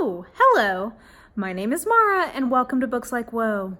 Oh, hello. My name is Mara, and welcome to Books Like Whoa.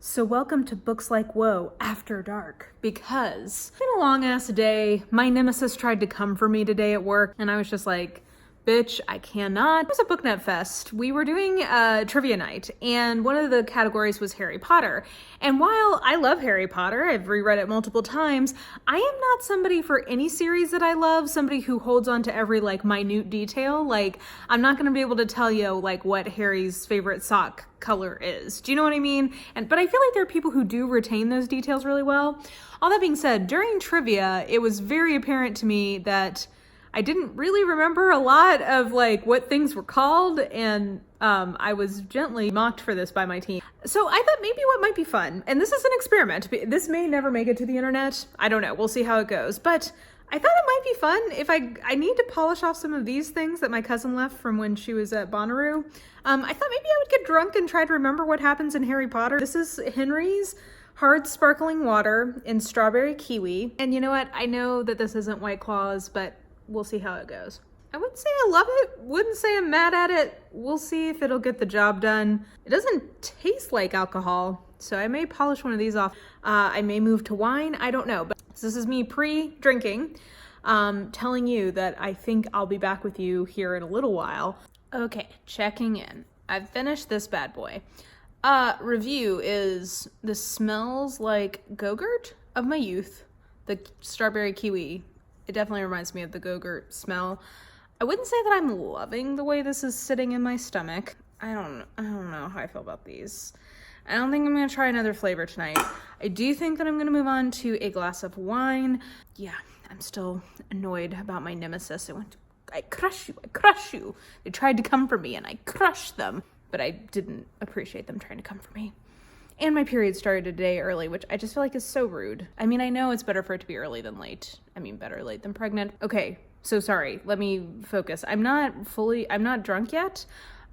So welcome to Books Like Whoa After Dark, because it's been a long ass day. My nemesis tried to come for me today at work, and I was just like, bitch, I cannot. It was a BookNet Fest. We were doing a trivia night, and one of the categories was Harry Potter. And while I love Harry Potter, I've reread it multiple times, I am not somebody for any series that I love, somebody who holds on to every, minute detail. I'm not going to be able to tell you, what Harry's favorite sock color is. Do you know what I mean? But I feel like there are people who do retain those details really well. All that being said, during trivia, it was very apparent to me that I didn't really remember a lot of what things were called, and I was gently mocked for this by my team. So I thought maybe what might be fun, and this is an experiment, this may never make it to the internet, I don't know, we'll see how it goes, but I thought it might be fun if I need to polish off some of these things that my cousin left from when she was at Bonnaroo. I thought maybe I would get drunk and try to remember what happens in Harry Potter. This is Henry's hard sparkling water in strawberry kiwi, and you know what, I know that this isn't White Claws, but we'll see how it goes. I wouldn't say I love it, wouldn't say I'm mad at it. We'll see if it'll get the job done. It doesn't taste like alcohol, so I may polish one of these off. I may move to wine, I don't know. But this is me pre-drinking, telling you that I think I'll be back with you here in a little while. Okay, checking in. I've finished this bad boy. Review is, this smells like Go-Gurt of my youth. The strawberry kiwi. It definitely reminds me of the Go-Gurt smell. I wouldn't say that I'm loving the way this is sitting in my stomach. I don't know how I feel about these. I don't think I'm going to try another flavor tonight. I do think that I'm going to move on to a glass of wine. Yeah, I'm still annoyed about my nemesis. I crush you. They tried to come for me and I crushed them. But I didn't appreciate them trying to come for me. And my period started a day early, which I just feel like is so rude. I mean, I know it's better for it to be early than late. I mean, better late than pregnant. Okay, so sorry, let me focus. I'm not drunk yet.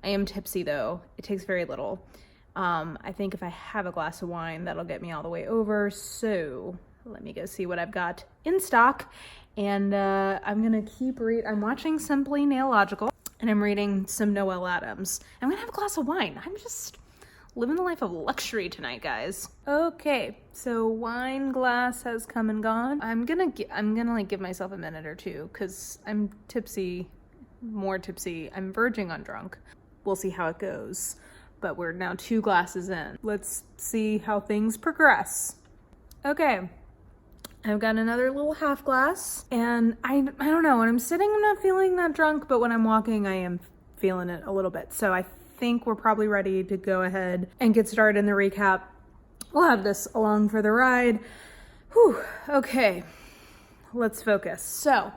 I am tipsy though. It takes very little. I think if I have a glass of wine, that'll get me all the way over. So let me go see what I've got in stock. And I'm gonna keep I'm watching Simply Nailogical, and I'm reading some Noelle Adams. I'm gonna have a glass of wine. I'm just living the life of luxury tonight, guys. Okay, so wine glass has come and gone. I'm gonna give myself a minute or two because I'm tipsy, more tipsy. I'm verging on drunk. We'll see how it goes. But we're now 2 glasses in. Let's see how things progress. Okay, I've got another little half glass, and I don't know, when I'm sitting, I'm not feeling that drunk, but when I'm walking, I am feeling it a little bit. So I think we're probably ready to go ahead and get started in the recap. We'll have this along for the ride. Whew, okay, let's focus. So,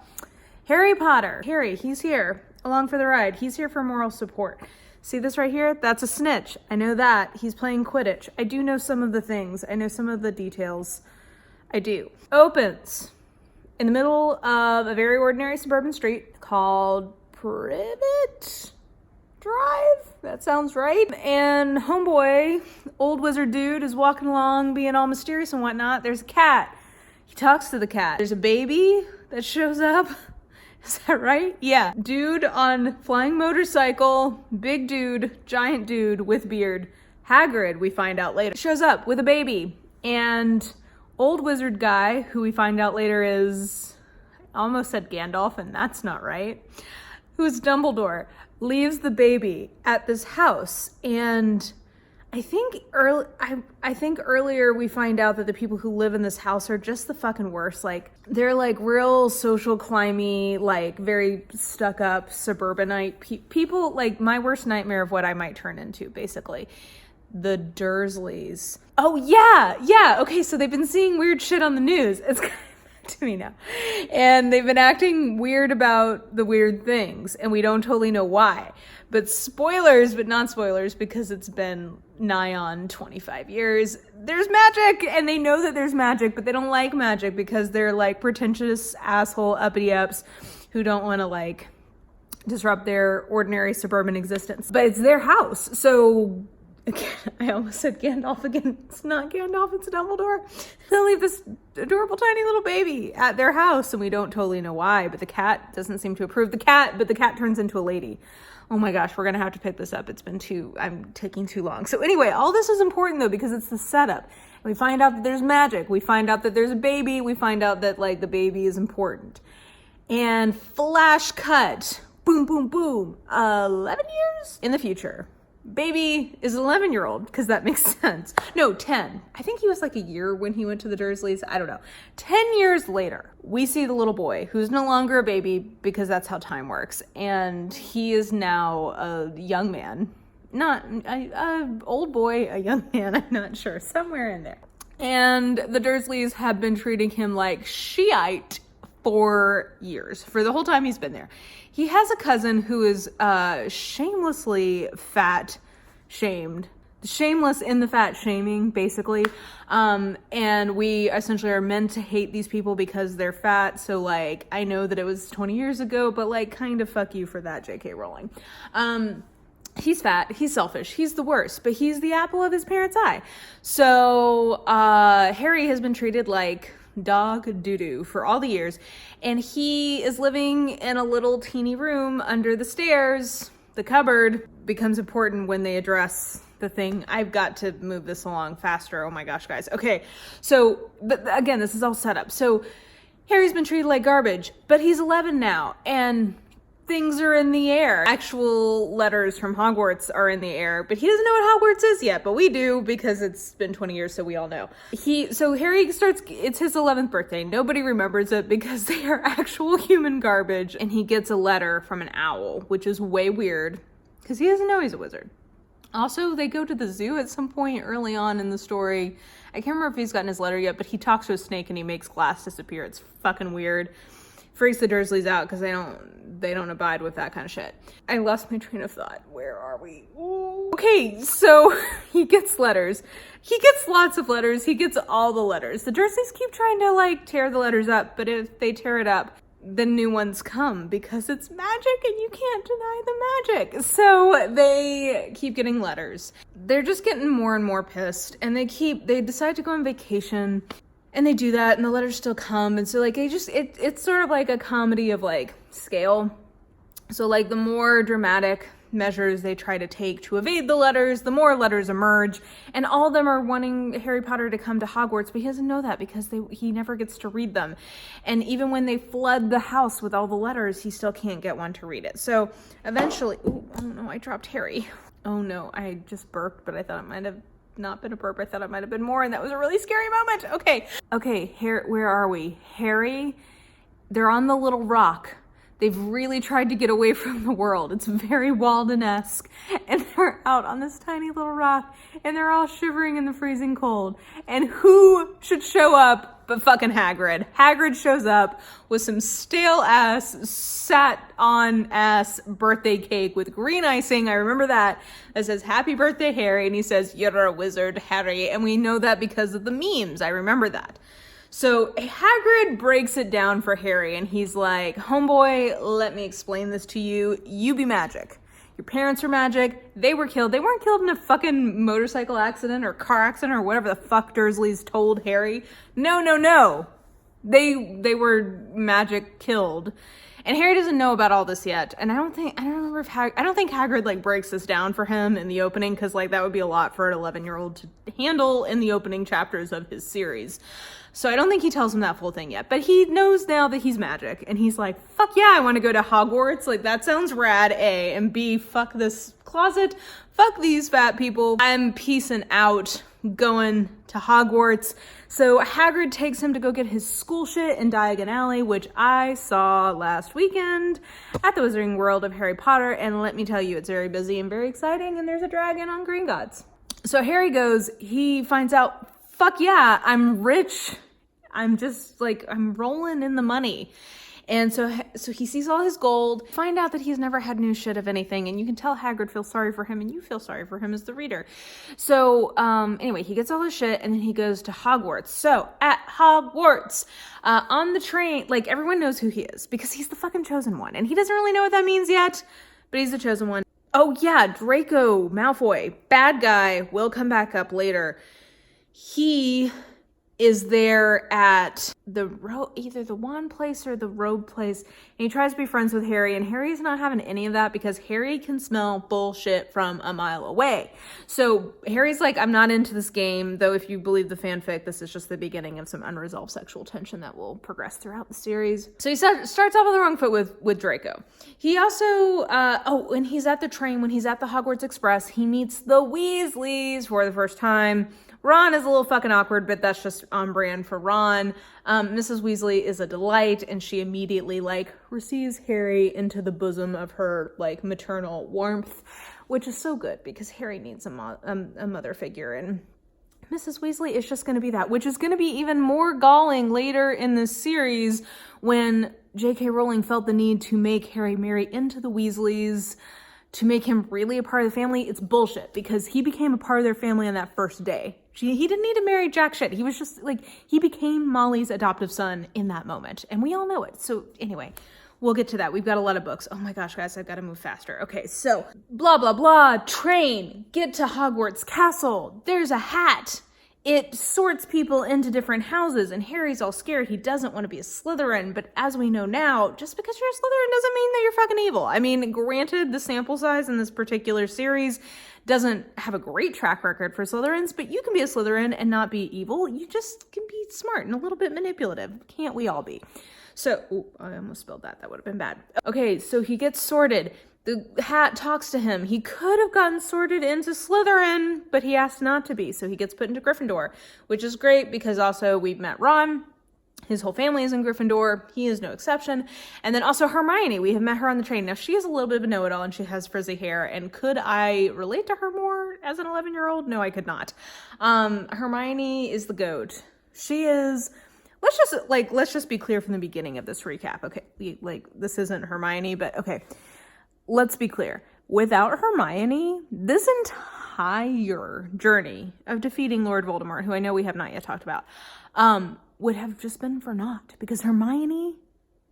Harry Potter. Harry, he's here along for the ride. He's here for moral support. See this right here? That's a snitch. I know that. He's playing Quidditch. I do know some of the things. I know some of the details. I do. Opens in the middle of a very ordinary suburban street called Privet Drive? That sounds right. And homeboy, old wizard dude, is walking along being all mysterious and whatnot. There's a cat. He talks to the cat. There's a baby that shows up. Is that right? Yeah. Dude on flying motorcycle, big dude, giant dude with beard. Hagrid, we find out later, shows up with a baby. And old wizard guy, who we find out later is, I almost said Gandalf, and that's not right, who's Dumbledore, leaves the baby at this house. And I think earlier we find out that the people who live in this house are just the fucking worst. They're real social climby, very stuck up suburbanite people, my worst nightmare of what I might turn into, basically. The Dursleys. Oh yeah. Okay, so they've been seeing weird shit on the news. It's coming back to me now. And they've been acting weird about the weird things, and we don't totally know why. But spoilers, but not spoilers, because it's been nigh on 25 years. There's magic, and they know that there's magic, but they don't like magic because they're pretentious asshole uppity-ups who don't want to disrupt their ordinary suburban existence. But it's their house, so Again, I almost said Gandalf again. It's not Gandalf, it's Dumbledore. They'll leave this adorable tiny little baby at their house, and we don't totally know why, but the cat doesn't seem to approve the cat, but the cat turns into a lady. Oh my gosh, we're gonna have to pick this up. I'm taking too long. So anyway, all this is important though, because it's the setup. We find out that there's magic. We find out that there's a baby. We find out that like the baby is important. And flash cut, boom, boom, boom, 11 years in the future. Baby is an 11-year-old, because that makes sense. No, 10. I think he was like a year when he went to the Dursleys. I don't know. 10 years later, we see the little boy who's no longer a baby, because that's how time works. And he is now a young man. Not a old boy, a young man, I'm not sure. Somewhere in there. And the Dursleys have been treating him like Shiite for years, for the whole time he's been there. He has a cousin who is shamelessly fat shamed. Shameless in the fat shaming, basically. And we essentially are meant to hate these people because they're fat. So like, I know that it was 20 years ago, but like kind of fuck you for that, JK Rowling. He's fat, he's selfish, he's the worst, but he's the apple of his parents' eye. So Harry has been treated like dog doo-doo for all the years, and he is living in a little teeny room under the stairs. The cupboard becomes important when they address the thing. I've got to move this along faster. Oh my gosh, guys. Okay, so but again, this is all set up. So Harry's been treated like garbage, but he's 11 now, and things are in the air. Actual letters from Hogwarts are in the air, but he doesn't know what Hogwarts is yet, but we do because it's been 20 years, so we all know. So Harry starts, it's his 11th birthday. Nobody remembers it because they are actual human garbage, and he gets a letter from an owl, which is way weird because he doesn't know he's a wizard. Also, they go to the zoo at some point early on in the story. I can't remember if he's gotten his letter yet, but he talks to a snake and he makes glass disappear. It's fucking weird. Freaks the Dursleys out because they don't abide with that kind of shit. I lost my train of thought. Where are we? Ooh. Okay, so he gets letters. He gets lots of letters. He gets all the letters. The Dursleys keep trying to like tear the letters up, but if they tear it up, the new ones come because it's magic and you can't deny the magic. So they keep getting letters. They're just getting more and more pissed, and they decide to go on vacation. And they do that, and the letters still come. And so, like, it's sort of like a comedy of, like, scale. So, like, the more dramatic measures they try to take to evade the letters, the more letters emerge. And all of them are wanting Harry Potter to come to Hogwarts, but he doesn't know that because he never gets to read them. And even when they flood the house with all the letters, he still can't get one to read it. So, eventually... Ooh, oh, no, I dropped Harry. Oh, no, I just burped, but I thought it might have not been a burp. I thought it might have been more, and that was a really scary moment. Okay, where are we? Harry, they're on the little rock. They've really tried to get away from the world. It's very Walden-esque, and they're out on this tiny little rock, and they're all shivering in the freezing cold. And who should show up but fucking Hagrid? Hagrid shows up with some stale-ass, sat-on-ass birthday cake with green icing. I remember that says, "Happy birthday, Harry," and he says, "You're a wizard, Harry." And we know that because of the memes. I remember that. So Hagrid breaks it down for Harry, and he's like, "Homeboy, let me explain this to you. You be magic. Your parents are magic. They were killed. They weren't killed in a fucking motorcycle accident or car accident or whatever the fuck Dursleys told Harry. No. They were magic killed." And Harry doesn't know about all this yet. And I don't think Hagrid like breaks this down for him in the opening, because like that would be a lot for an 11-year-old to handle in the opening chapters of his series. So I don't think he tells him that full thing yet, but he knows now that he's magic, and he's like, fuck yeah, I want to go to Hogwarts. Like, that sounds rad, A, and B, fuck this closet, fuck these fat people. I'm peacing out, going to Hogwarts. So Hagrid takes him to go get his school shit in Diagon Alley, which I saw last weekend at the Wizarding World of Harry Potter, and let me tell you, it's very busy and very exciting, and there's a dragon on Gringotts. So Harry goes, he finds out, fuck yeah, I'm rich. I'm just like, I'm rolling in the money. And so he sees all his gold, find out that he's never had new shit of anything. And you can tell Hagrid feels sorry for him, and you feel sorry for him as the reader. So anyway, he gets all his shit, and then he goes to Hogwarts. So at Hogwarts, on the train, like everyone knows who he is because he's the fucking chosen one. And he doesn't really know what that means yet, but he's the chosen one. Oh yeah, Draco Malfoy, bad guy, will come back up later. He is there at either the wand place or the robe place, and he tries to be friends with Harry, and Harry's not having any of that because Harry can smell bullshit from a mile away. So Harry's like, I'm not into this game, though if you believe the fanfic, this is just the beginning of some unresolved sexual tension that will progress throughout the series. So he starts off on the wrong foot with Draco. He also, when he's at the train, when he's at the Hogwarts Express, he meets the Weasleys for the first time. Ron is a little fucking awkward, but that's just on brand for Ron. Mrs. Weasley is a delight, and she immediately, receives Harry into the bosom of her, maternal warmth, which is so good, because Harry needs a mother figure, and Mrs. Weasley is just going to be that, which is going to be even more galling later in this series when J.K. Rowling felt the need to make Harry marry into the Weasleys, to make him really a part of the family. It's bullshit, because he became a part of their family on that first day. He didn't need to marry jack shit. He was just he became Molly's adoptive son in that moment. And we all know it. So anyway, we'll get to that. We've got a lot of books. Oh my gosh, guys, I've got to move faster. Okay, so blah, blah, blah, train, get to Hogwarts Castle. There's a hat. It sorts people into different houses, and Harry's all scared. He doesn't want to be a Slytherin, but as we know now, just because you're a Slytherin doesn't mean that you're fucking evil. I mean, granted, the sample size in this particular series doesn't have a great track record for Slytherins, but you can be a Slytherin and not be evil. You just can be smart and a little bit manipulative. Can't we all be? So, I almost spelled that. That would have been bad. Okay, so he gets sorted. The hat talks to him. He could have gotten sorted into Slytherin, but he asked not to be. So he gets put into Gryffindor, which is great because also we've met Ron. His whole family is in Gryffindor. He is no exception. And then also Hermione. We have met her on the train. Now, she is a little bit of a know-it-all, and she has frizzy hair. And could I relate to her more as an 11-year-old? No, I could not. Hermione is the goat. She is... Let's just be clear from the beginning of this recap. Okay, this isn't Hermione, but okay. Let's be clear. Without Hermione, this entire journey of defeating Lord Voldemort, who I know we have not yet talked about, would have just been for naught. Because Hermione,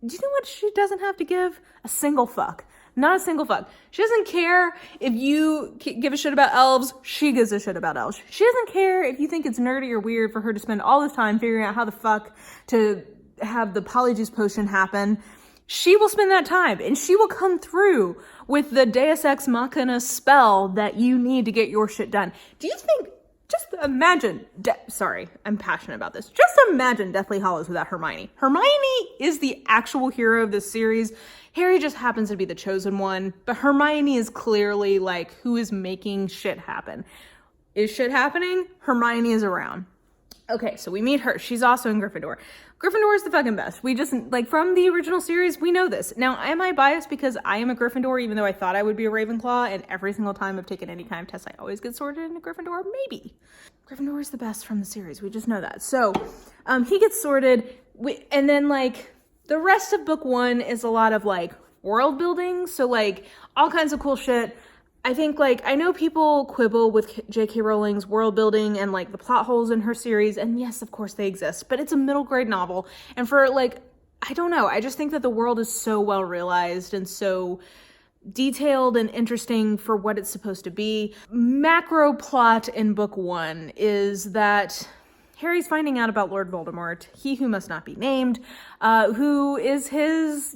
do you know what she doesn't have to give? A single fuck. Not a single fuck. She doesn't care if you give a shit about elves. She gives a shit about elves. She doesn't care if you think it's nerdy or weird for her to spend all this time figuring out how the fuck to have the Polyjuice potion happen. She will spend that time, and she will come through with the Deus Ex Machina spell that you need to get your shit done. Do you think, just imagine, sorry, I'm passionate about this. Just imagine Deathly Hallows without Hermione. Hermione is the actual hero of this series. Harry just happens to be the chosen one, but Hermione is clearly who is making shit happen. Is shit happening? Hermione is around. Okay, so we meet her. She's also in Gryffindor. Gryffindor is the fucking best. We just, from the original series, we know this. Now, am I biased because I am a Gryffindor, even though I thought I would be a Ravenclaw, and every single time I've taken any kind of test, I always get sorted into Gryffindor? Maybe. Gryffindor is the best from the series. We just know that. So, he gets sorted, and then, the rest of book one is a lot of, world building. So, all kinds of cool shit. I think, I know people quibble with J.K. Rowling's world building and, the plot holes in her series, and yes, of course they exist, but it's a middle grade novel, and for, I don't know, I just think that the world is so well realized and so detailed and interesting for what it's supposed to be. Macro plot in book one is that Harry's finding out about Lord Voldemort, he who must not be named, who is his,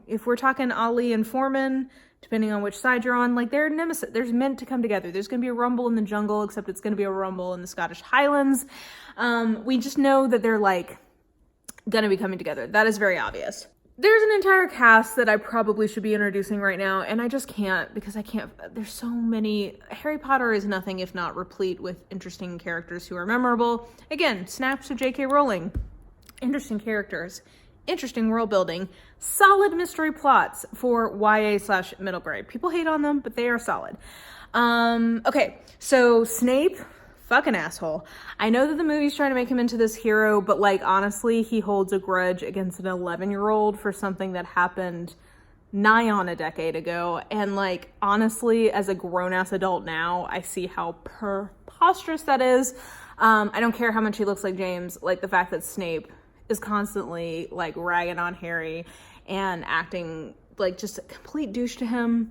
if we're talking Ollie and Foreman, depending on which side you're on, they're nemesis. They're meant to come together. There's going to be a rumble in the jungle, except it's going to be a rumble in the Scottish Highlands. We just know that they're, going to be coming together. That is very obvious. There's an entire cast that I probably should be introducing right now, and I just can't, because I can't. There's so many. Harry Potter is nothing if not replete with interesting characters who are memorable. Again, snaps of J.K. Rowling. Interesting characters. Interesting world building, solid mystery plots for YA/middle grade. People hate on them, but they are solid. Okay, so Snape, fucking asshole. I know that the movie's trying to make him into this hero, but honestly, he holds a grudge against an 11-year-old for something that happened nigh on a decade ago. And honestly, as a grown-ass adult now, I see how preposterous that is. I don't care how much he looks like James, the fact that Snape is constantly ragging on Harry and acting just a complete douche to him.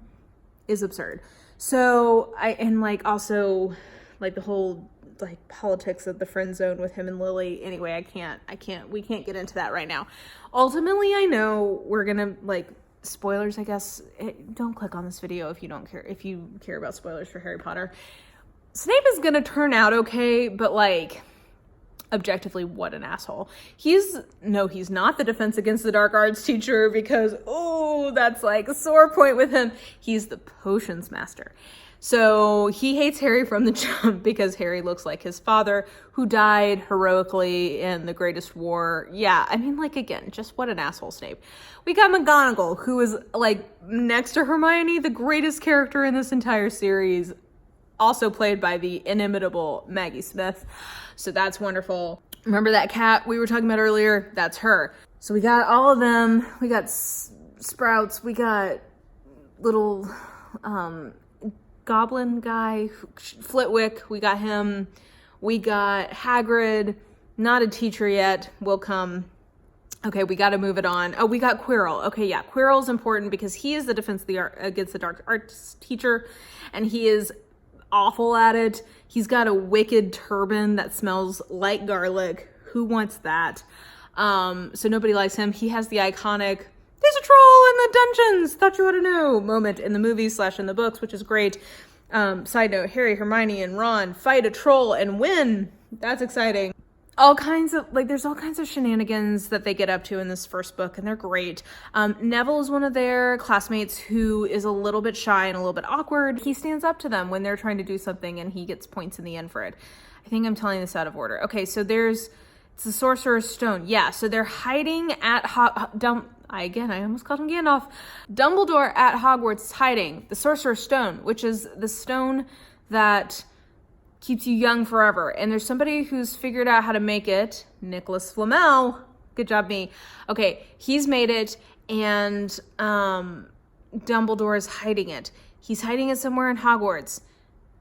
is absurd. So and like also like the whole like politics of the friend zone with him and Lily. Anyway, we can't get into that right now. Ultimately, I know we're gonna like spoilers, I guess. Don't click on this video if you don't care, if you care about spoilers for Harry Potter. Snape is gonna turn out okay, but like objectively, what an asshole. He's not the Defense Against the Dark Arts teacher, because that's like a sore point with him. He's the potions master. So he hates Harry from the jump because Harry looks like his father, who died heroically in the greatest war. Yeah, I mean, like, again, just what an asshole, Snape. We got McGonagall, who is like next to Hermione, the greatest character in this entire series, also played by the inimitable Maggie Smith. So that's wonderful. Remember that cat we were talking about earlier? That's her. So we got all of them. We got Sprouts. We got little goblin guy, Flitwick. We got him. We got Hagrid. Not a teacher yet. Will come. Okay, we got to move it on. Oh, we got Quirrell. Okay, yeah, Quirrell's important because he is the Defense Against the Dark Arts teacher, and he is awful at it. He's got a wicked turban that smells like garlic. Who wants that? So nobody likes him. He has the iconic "there's a troll in the dungeons, thought you ought to know" moment in the movies / in the books, which is great. Side note, Harry, Hermione, and Ron fight a troll and win. That's exciting. There's all kinds of shenanigans that they get up to in this first book, and they're great. Neville is one of their classmates who is a little bit shy and a little bit awkward. He stands up to them when they're trying to do something, and he gets points in the end for it. I think I'm telling this out of order. Okay, so it's the Sorcerer's Stone. Yeah, so they're hiding at I almost called him Gandalf. Dumbledore at Hogwarts is hiding the Sorcerer's Stone, which is the stone that keeps you young forever. And there's somebody who's figured out how to make it. Nicholas Flamel. Good job, me. Okay, he's made it, and Dumbledore is hiding it. He's hiding it somewhere in Hogwarts.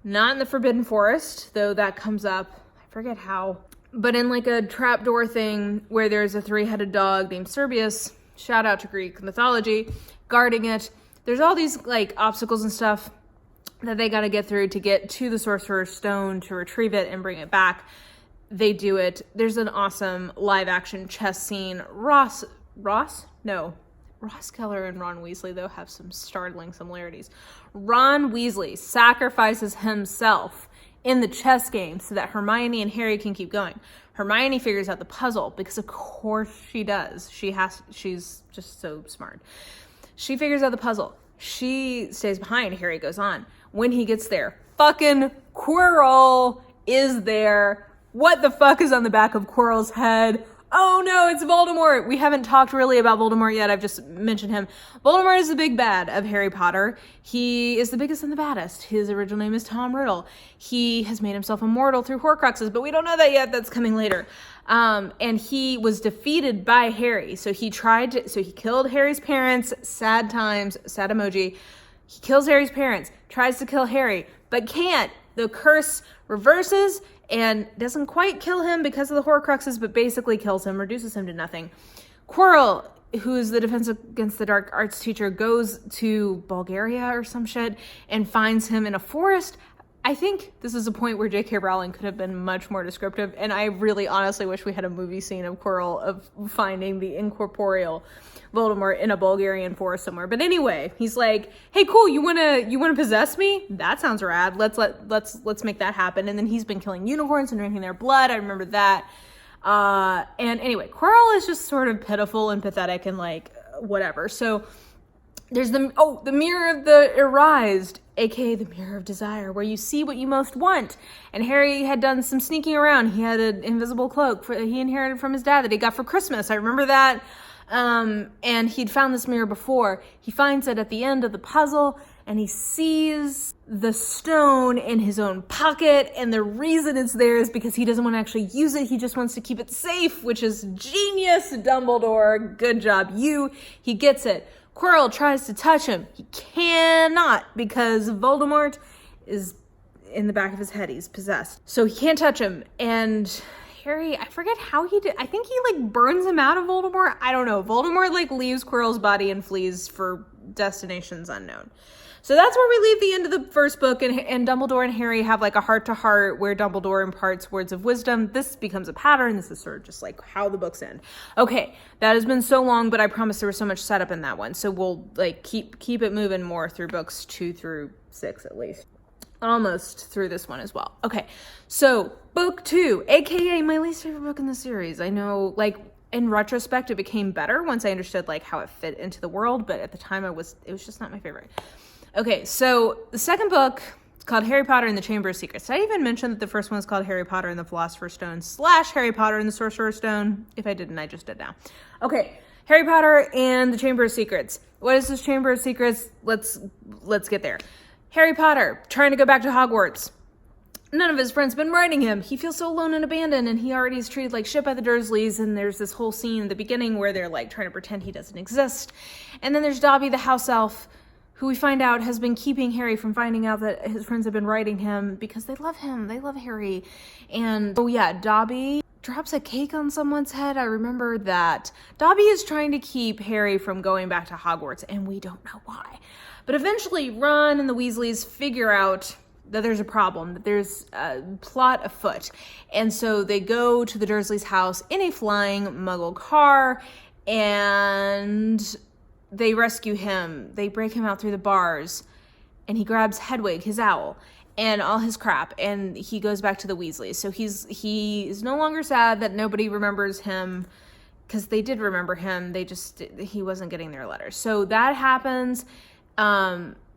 Not in the Forbidden Forest, though that comes up. I forget how. But in like a trapdoor thing where there's a three-headed dog named Cerberus, shout out to Greek mythology, guarding it. There's all these like obstacles and stuff that they got to get through to get to the Sorcerer's Stone to retrieve it and bring it back. They do it. There's an awesome live action chess scene. Ross Keller and Ron Weasley, though, have some startling similarities. Ron Weasley sacrifices himself in the chess game so that Hermione and Harry can keep going. Hermione figures out the puzzle because of course she does. She's just so smart. She figures out the puzzle. She stays behind. Harry goes on. When he gets there, fucking Quirrell is there. What the fuck is on the back of Quirrell's head? Oh no, it's Voldemort. We haven't talked really about Voldemort yet. I've just mentioned him. Voldemort is the big bad of Harry Potter. He is the biggest and the baddest. His original name is Tom Riddle. He has made himself immortal through Horcruxes, but we don't know that yet. That's coming later. And he was defeated by Harry. So he killed Harry's parents. Sad times, sad emoji. He kills Harry's parents, tries to kill Harry, but can't. The curse reverses and doesn't quite kill him because of the Horcruxes, but basically kills him, reduces him to nothing. Quirrell, who's the Defense Against the Dark Arts teacher, goes to Bulgaria or some shit and finds him in a forest. I think this is a point where J.K. Rowling could have been much more descriptive, and I really honestly wish we had a movie scene of Quirrell of finding the incorporeal Voldemort in a Bulgarian forest somewhere. But anyway, he's like, "Hey, cool, you wanna possess me? That sounds rad. Let's make that happen." And then he's been killing unicorns and drinking their blood. I remember that. And anyway, Quirrell is just sort of pitiful and pathetic and like whatever. So there's the Mirror of the Erased, aka the Mirror of Desire, where you see what you most want. And Harry had done some sneaking around. He had an invisible cloak he inherited from his dad that he got for Christmas. I remember that. And he'd found this mirror before. He finds it at the end of the puzzle, and he sees the stone in his own pocket. And the reason it's there is because he doesn't want to actually use it. He just wants to keep it safe, which is genius, Dumbledore. Good job, you. He gets it. Quirrell tries to touch him. He cannot because Voldemort is in the back of his head. He's possessed. So he can't touch him. And Harry, I forget how he did. I think he like burns him out of Voldemort. I don't know. Voldemort like leaves Quirrell's body and flees for destinations unknown. So that's where we leave the end of the first book, and Dumbledore and Harry have like a heart-to-heart where Dumbledore imparts words of wisdom. This becomes a pattern. This is sort of just like how the books end. Okay, that has been so long, but I promise there was so much setup in that one. So we'll like keep it moving more through books 2 through 6 at least. Almost through this one as well. Okay, so book 2, aka my least favorite book in the series. I know, like, in retrospect, it became better once I understood like how it fit into the world, but at the time it was just not my favorite. Okay, so the second book is called Harry Potter and the Chamber of Secrets. Did I even mention that the first one is called Harry Potter and the Philosopher's Stone / Harry Potter and the Sorcerer's Stone? If I didn't, I just did now. Okay, Harry Potter and the Chamber of Secrets. What is this Chamber of Secrets? Let's get there. Harry Potter, trying to go back to Hogwarts. None of his friends have been writing him. He feels so alone and abandoned, and he already is treated like shit by the Dursleys, and there's this whole scene at the beginning where they're like trying to pretend he doesn't exist. And then there's Dobby, the house elf, who we find out has been keeping Harry from finding out that his friends have been writing him because they love him. They love Harry. And, oh yeah, Dobby drops a cake on someone's head. I remember that. Dobby is trying to keep Harry from going back to Hogwarts, and we don't know why. But eventually, Ron and the Weasleys figure out that there's a problem, that there's a plot afoot. And so they go to the Dursleys' house in a flying Muggle car, and they rescue him. They break him out through the bars, and he grabs Hedwig, his owl, and all his crap, and he goes back to the Weasleys. So he is no longer sad that nobody remembers him, because they did remember him. He wasn't getting their letters. So that happens.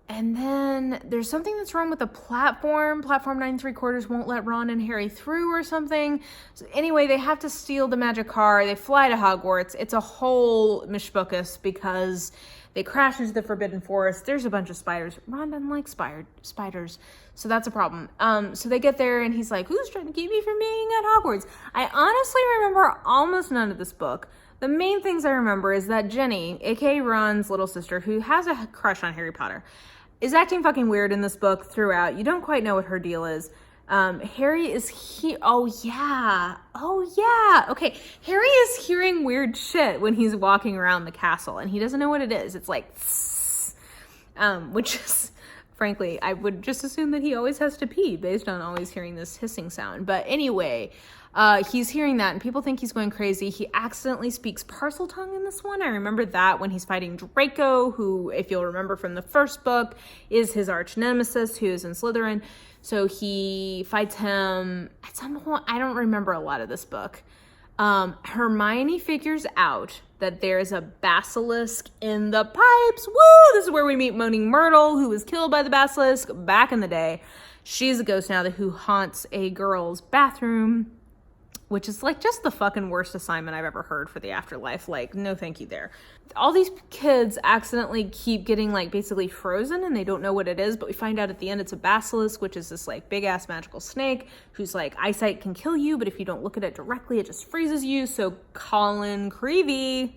And then there's something that's wrong with the platform. Platform 9 3/4 won't let Ron and Harry through or something. So anyway, they have to steal the magic car. They fly to Hogwarts. It's a whole mishbuckus because they crash into the Forbidden Forest. There's a bunch of spiders. Ron doesn't like spiders, so that's a problem. So they get there and he's like, who's trying to keep me from being at Hogwarts? I honestly remember almost none of this book. The main things I remember is that Jenny, aka Ron's little sister, who has a crush on Harry Potter, is acting fucking weird in this book throughout. You don't quite know what her deal is. Harry is oh yeah. Okay, Harry is hearing weird shit when he's walking around the castle, and he doesn't know what it is. It's like, which is, frankly, I would just assume that he always has to pee based on always hearing this hissing sound. But anyway, he's hearing that, and people think he's going crazy. He accidentally speaks Parseltongue in this one. I remember that when he's fighting Draco, who, if you'll remember from the first book, is his arch nemesis, who is in Slytherin. So he fights him at some point. I don't remember a lot of this book. Hermione figures out that there's a basilisk in the pipes. Woo! This is where we meet Moaning Myrtle, who was killed by the basilisk back in the day. She's a ghost now who haunts a girl's bathroom, which is like just the fucking worst assignment I've ever heard for the afterlife. Like, no thank you there. All these kids accidentally keep getting like basically frozen, and they don't know what it is, but we find out at the end it's a basilisk, which is this like big ass magical snake whose like eyesight can kill you, but if you don't look at it directly, it just freezes you. So Colin Creevey,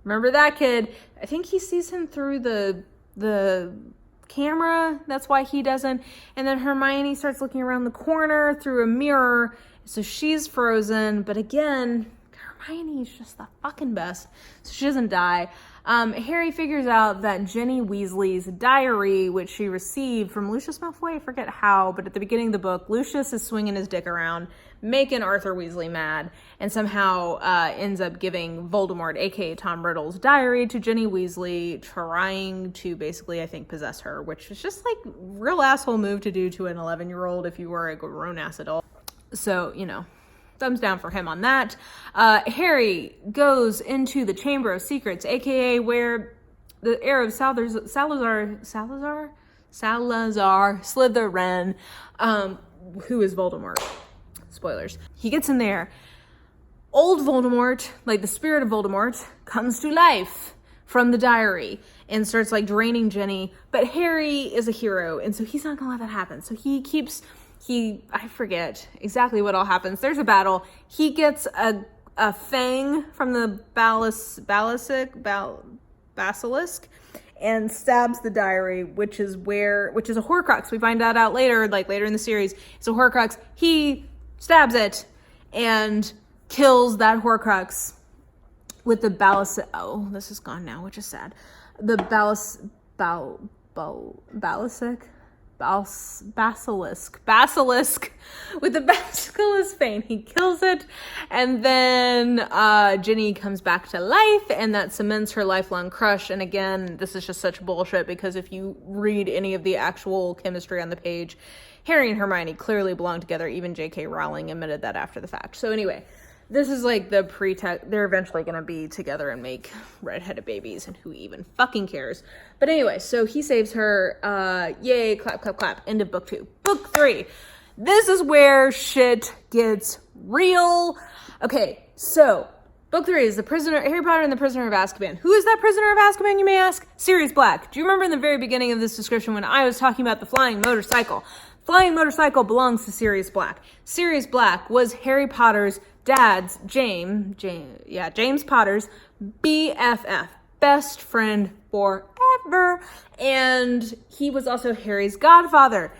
remember that kid? I think he sees him through the camera. That's why he doesn't. And then Hermione starts looking around the corner through a mirror. So she's frozen, but again, Hermione is just the fucking best, so she doesn't die. Harry figures out that Ginny Weasley's diary, which she received from Lucius Malfoy, I forget how, but at the beginning of the book, Lucius is swinging his dick around, making Arthur Weasley mad, and somehow ends up giving Voldemort, aka Tom Riddle's diary, to Ginny Weasley, trying to basically, I think, possess her, which is just like real asshole move to do to an 11-year-old if you were a grown-ass adult. So, you know, thumbs down for him on that. Harry goes into the Chamber of Secrets, aka where the heir of Salazar Slytherin, who is Voldemort. Spoilers. He gets in there. Old Voldemort, like the spirit of Voldemort, comes to life from the diary and starts like draining Ginny. But Harry is a hero, and so he's not gonna let that happen. So I forget exactly what all happens. There's a battle. He gets a fang from the basilisk and stabs the diary, which is a Horcrux. We find that out later, like later in the series. It's a Horcrux. He stabs it and kills that Horcrux with the this is gone now, which is sad. The basilisk with the basilisk bane. He kills it, and then Ginny comes back to life, and that cements her lifelong crush. And again, this is just such bullshit, because if you read any of the actual chemistry on the page, Harry and Hermione clearly belong together. Even J.K. Rowling admitted that after the fact. So anyway, this is like the pretext. They're eventually going to be together and make redheaded babies, and who even fucking cares? But anyway, so he saves her. Yay, clap, clap, clap. End of book 2. Book 3. This is where shit gets real. Okay, so book 3 is Harry Potter and the Prisoner of Azkaban. Who is that Prisoner of Azkaban, you may ask? Sirius Black. Do you remember in the very beginning of this description when I was talking about the flying motorcycle? Flying motorcycle belongs to Sirius Black. Sirius Black was Harry Potter's dad's, James Potter's BFF, best friend forever. And he was also Harry's godfather.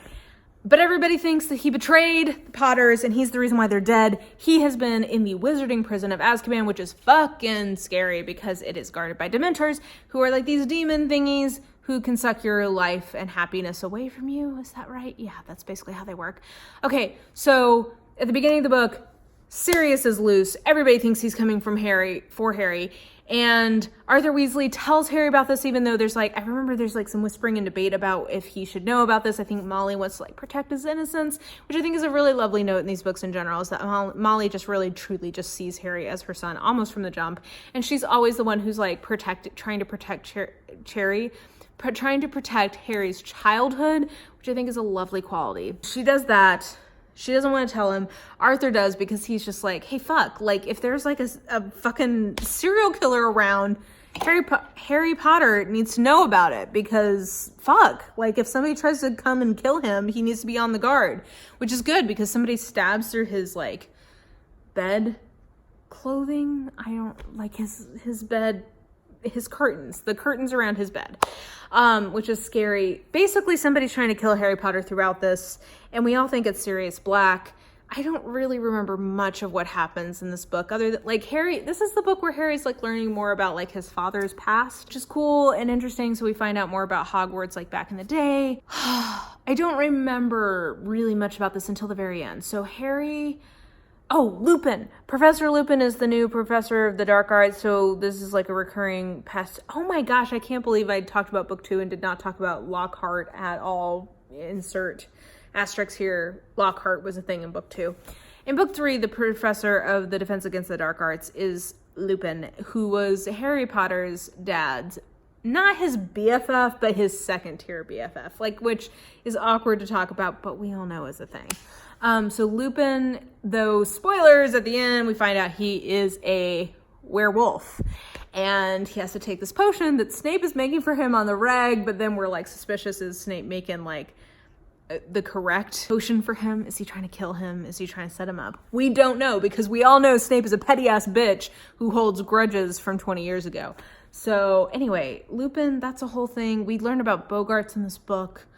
But everybody thinks that he betrayed the Potters, and he's the reason why they're dead. He has been in the wizarding prison of Azkaban, which is fucking scary because it is guarded by Dementors, who are like these demon thingies who can suck your life and happiness away from you. Is that right? Yeah, that's basically how they work. Okay, so at the beginning of the book, Sirius is loose. Everybody thinks he's coming for Harry. And Arthur Weasley tells Harry about this, even though there's some whispering and debate about if he should know about this. I think Molly wants to protect his innocence, which I think is a really lovely note in these books in general, is that Molly just really truly just sees Harry as her son almost from the jump. And she's always the one who's trying to protect Harry's childhood, which I think is a lovely quality. She does that. She doesn't want to tell him. Arthur does, because he's just like, hey, fuck. If there's a fucking serial killer around, Harry Potter needs to know about it, because fuck. If somebody tries to come and kill him, he needs to be on the guard, which is good, because somebody stabs through his bed clothing. I don't his bed, his curtains, the curtains around his bed, which is scary. Basically, somebody's trying to kill Harry Potter throughout this, and we all think it's Sirius Black. I don't really remember much of what happens in this book, other than Harry. This is the book where Harry's learning more about his father's past, which is cool and interesting. So we find out more about Hogwarts back in the day. I don't remember really much about this until the very end. So Lupin. Professor Lupin is the new professor of the dark arts, so this is a recurring past. Oh my gosh, I can't believe I talked about book 2 and did not talk about Lockhart at all. Insert asterisk here. Lockhart was a thing in book 2. In book 3, the professor of the Defense Against the Dark Arts is Lupin, who was Harry Potter's dad's, not his BFF, but his second-tier BFF, which is awkward to talk about, but we all know is a thing. So Lupin, though, spoilers, at the end, we find out he is a werewolf. And he has to take this potion that Snape is making for him on the reg, but then we're suspicious, is Snape making the correct potion for him? Is he trying to kill him? Is he trying to set him up? We don't know, because we all know Snape is a petty ass bitch who holds grudges from 20 years ago. So anyway, Lupin, that's a whole thing. We learned about Bogarts in this book.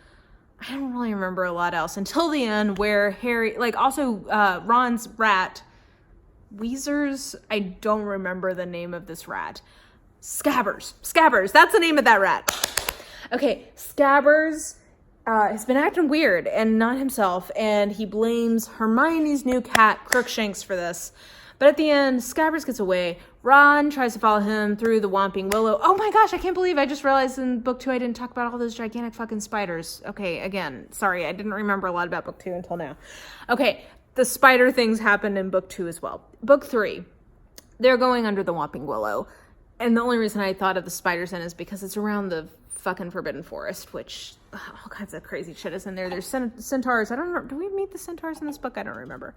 I don't really remember a lot else until the end, where Harry, Ron's rat, Weezer's, I don't remember the name of this rat. Scabbers, that's the name of that rat. Okay, Scabbers has been acting weird and not himself, and he blames Hermione's new cat, Crookshanks, for this. But at the end, Scabbers gets away. Ron tries to follow him through the Whomping Willow. Oh my gosh, I can't believe I just realized in book 2 I didn't talk about all those gigantic fucking spiders. Okay, again, sorry, I didn't remember a lot about book 2 until now. Okay, the spider things happened in book 2 as well. Book 3, they're going under the Whomping Willow. And the only reason I thought of the spiders in is because it's around the fucking Forbidden Forest, which all kinds of crazy shit is in there. There's centaurs. I don't know. Do we meet the centaurs in this book? I don't remember.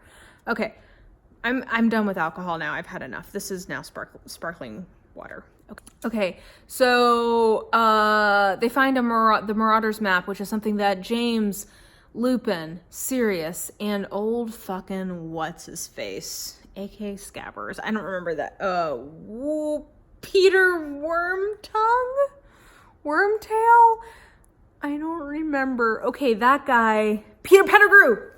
Okay. I'm done with alcohol now. I've had enough. This is now sparkling water. Okay. So they find the Marauders map, which is something that James, Lupin, Sirius, and old fucking what's his face, aka Scabbers. I don't remember that. Peter Wormtail. I don't remember. Okay, that guy, Peter Pettigrew.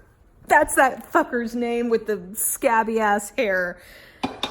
That's that fucker's name with the scabby ass hair.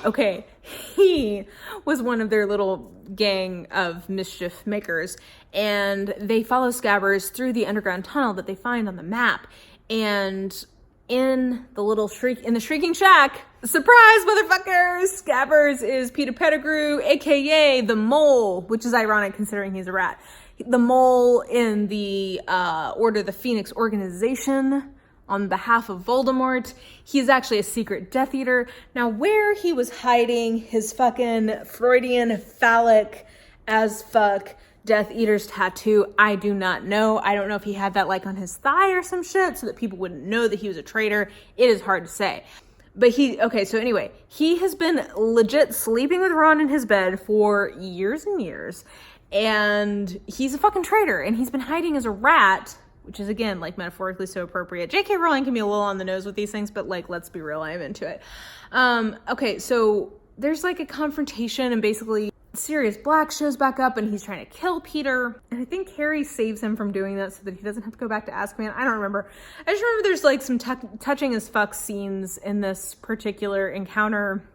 Okay, he was one of their little gang of mischief makers, and they follow Scabbers through the underground tunnel that they find on the map. And in the Shrieking Shack, surprise, motherfuckers! Scabbers is Peter Pettigrew, aka the Mole, which is ironic considering he's a rat. The Mole in the Order of the Phoenix organization on behalf of Voldemort. He's actually a secret Death Eater. Now, where he was hiding his fucking Freudian phallic as fuck Death Eater's tattoo, I do not know. I don't know if he had that like on his thigh or some shit so that people wouldn't know that he was a traitor. It is hard to say. But he has been legit sleeping with Ron in his bed for years and years. And he's a fucking traitor. And he's been hiding as a rat, which is, again, like, metaphorically so appropriate. J.K. Rowling can be a little on the nose with these things, but, like, let's be real, I'm into it. Okay, so there's, like, a confrontation, and basically Sirius Black shows back up, and he's trying to kill Peter. And I think Harry saves him from doing that so that he doesn't have to go back to Azkaban. I don't remember. I just remember there's, like, some touching as fuck scenes in this particular encounter.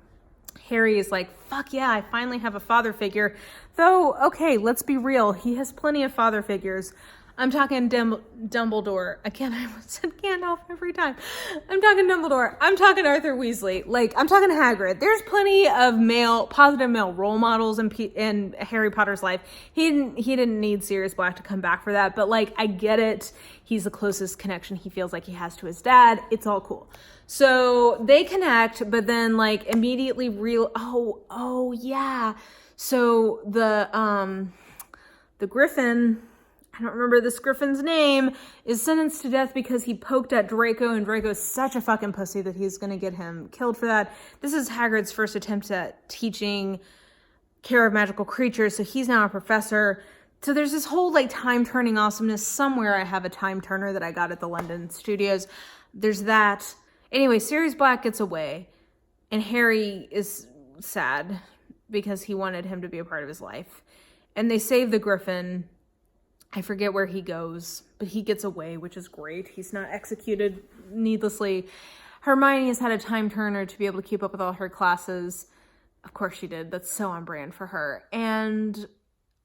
Harry is like, fuck yeah, I finally have a father figure. Though, okay, let's be real. He has plenty of father figures. I'm talking Dumbledore. Again, I said Gandalf every time. I'm talking Dumbledore. I'm talking Arthur Weasley. Like, I'm talking Hagrid. There's plenty of positive male role models in Harry Potter's life. He didn't need Sirius Black to come back for that. But, like, I get it. He's the closest connection he feels like he has to his dad. It's all cool. So they connect, but then, like, immediately oh yeah. So the Griffin, I don't remember this Griffin's name, is sentenced to death because he poked at Draco, and Draco's such a fucking pussy that he's gonna get him killed for that. This is Hagrid's first attempt at teaching care of magical creatures, so he's now a professor. So there's this whole, like, time-turning awesomeness. Somewhere I have a time turner that I got at the London studios. There's that. Anyway, Sirius Black gets away, and Harry is sad because he wanted him to be a part of his life. And they save the Griffin. I forget where he goes, but he gets away, which is great. He's not executed needlessly. Hermione has had a time turner to be able to keep up with all her classes. Of course she did. That's so on brand for her. And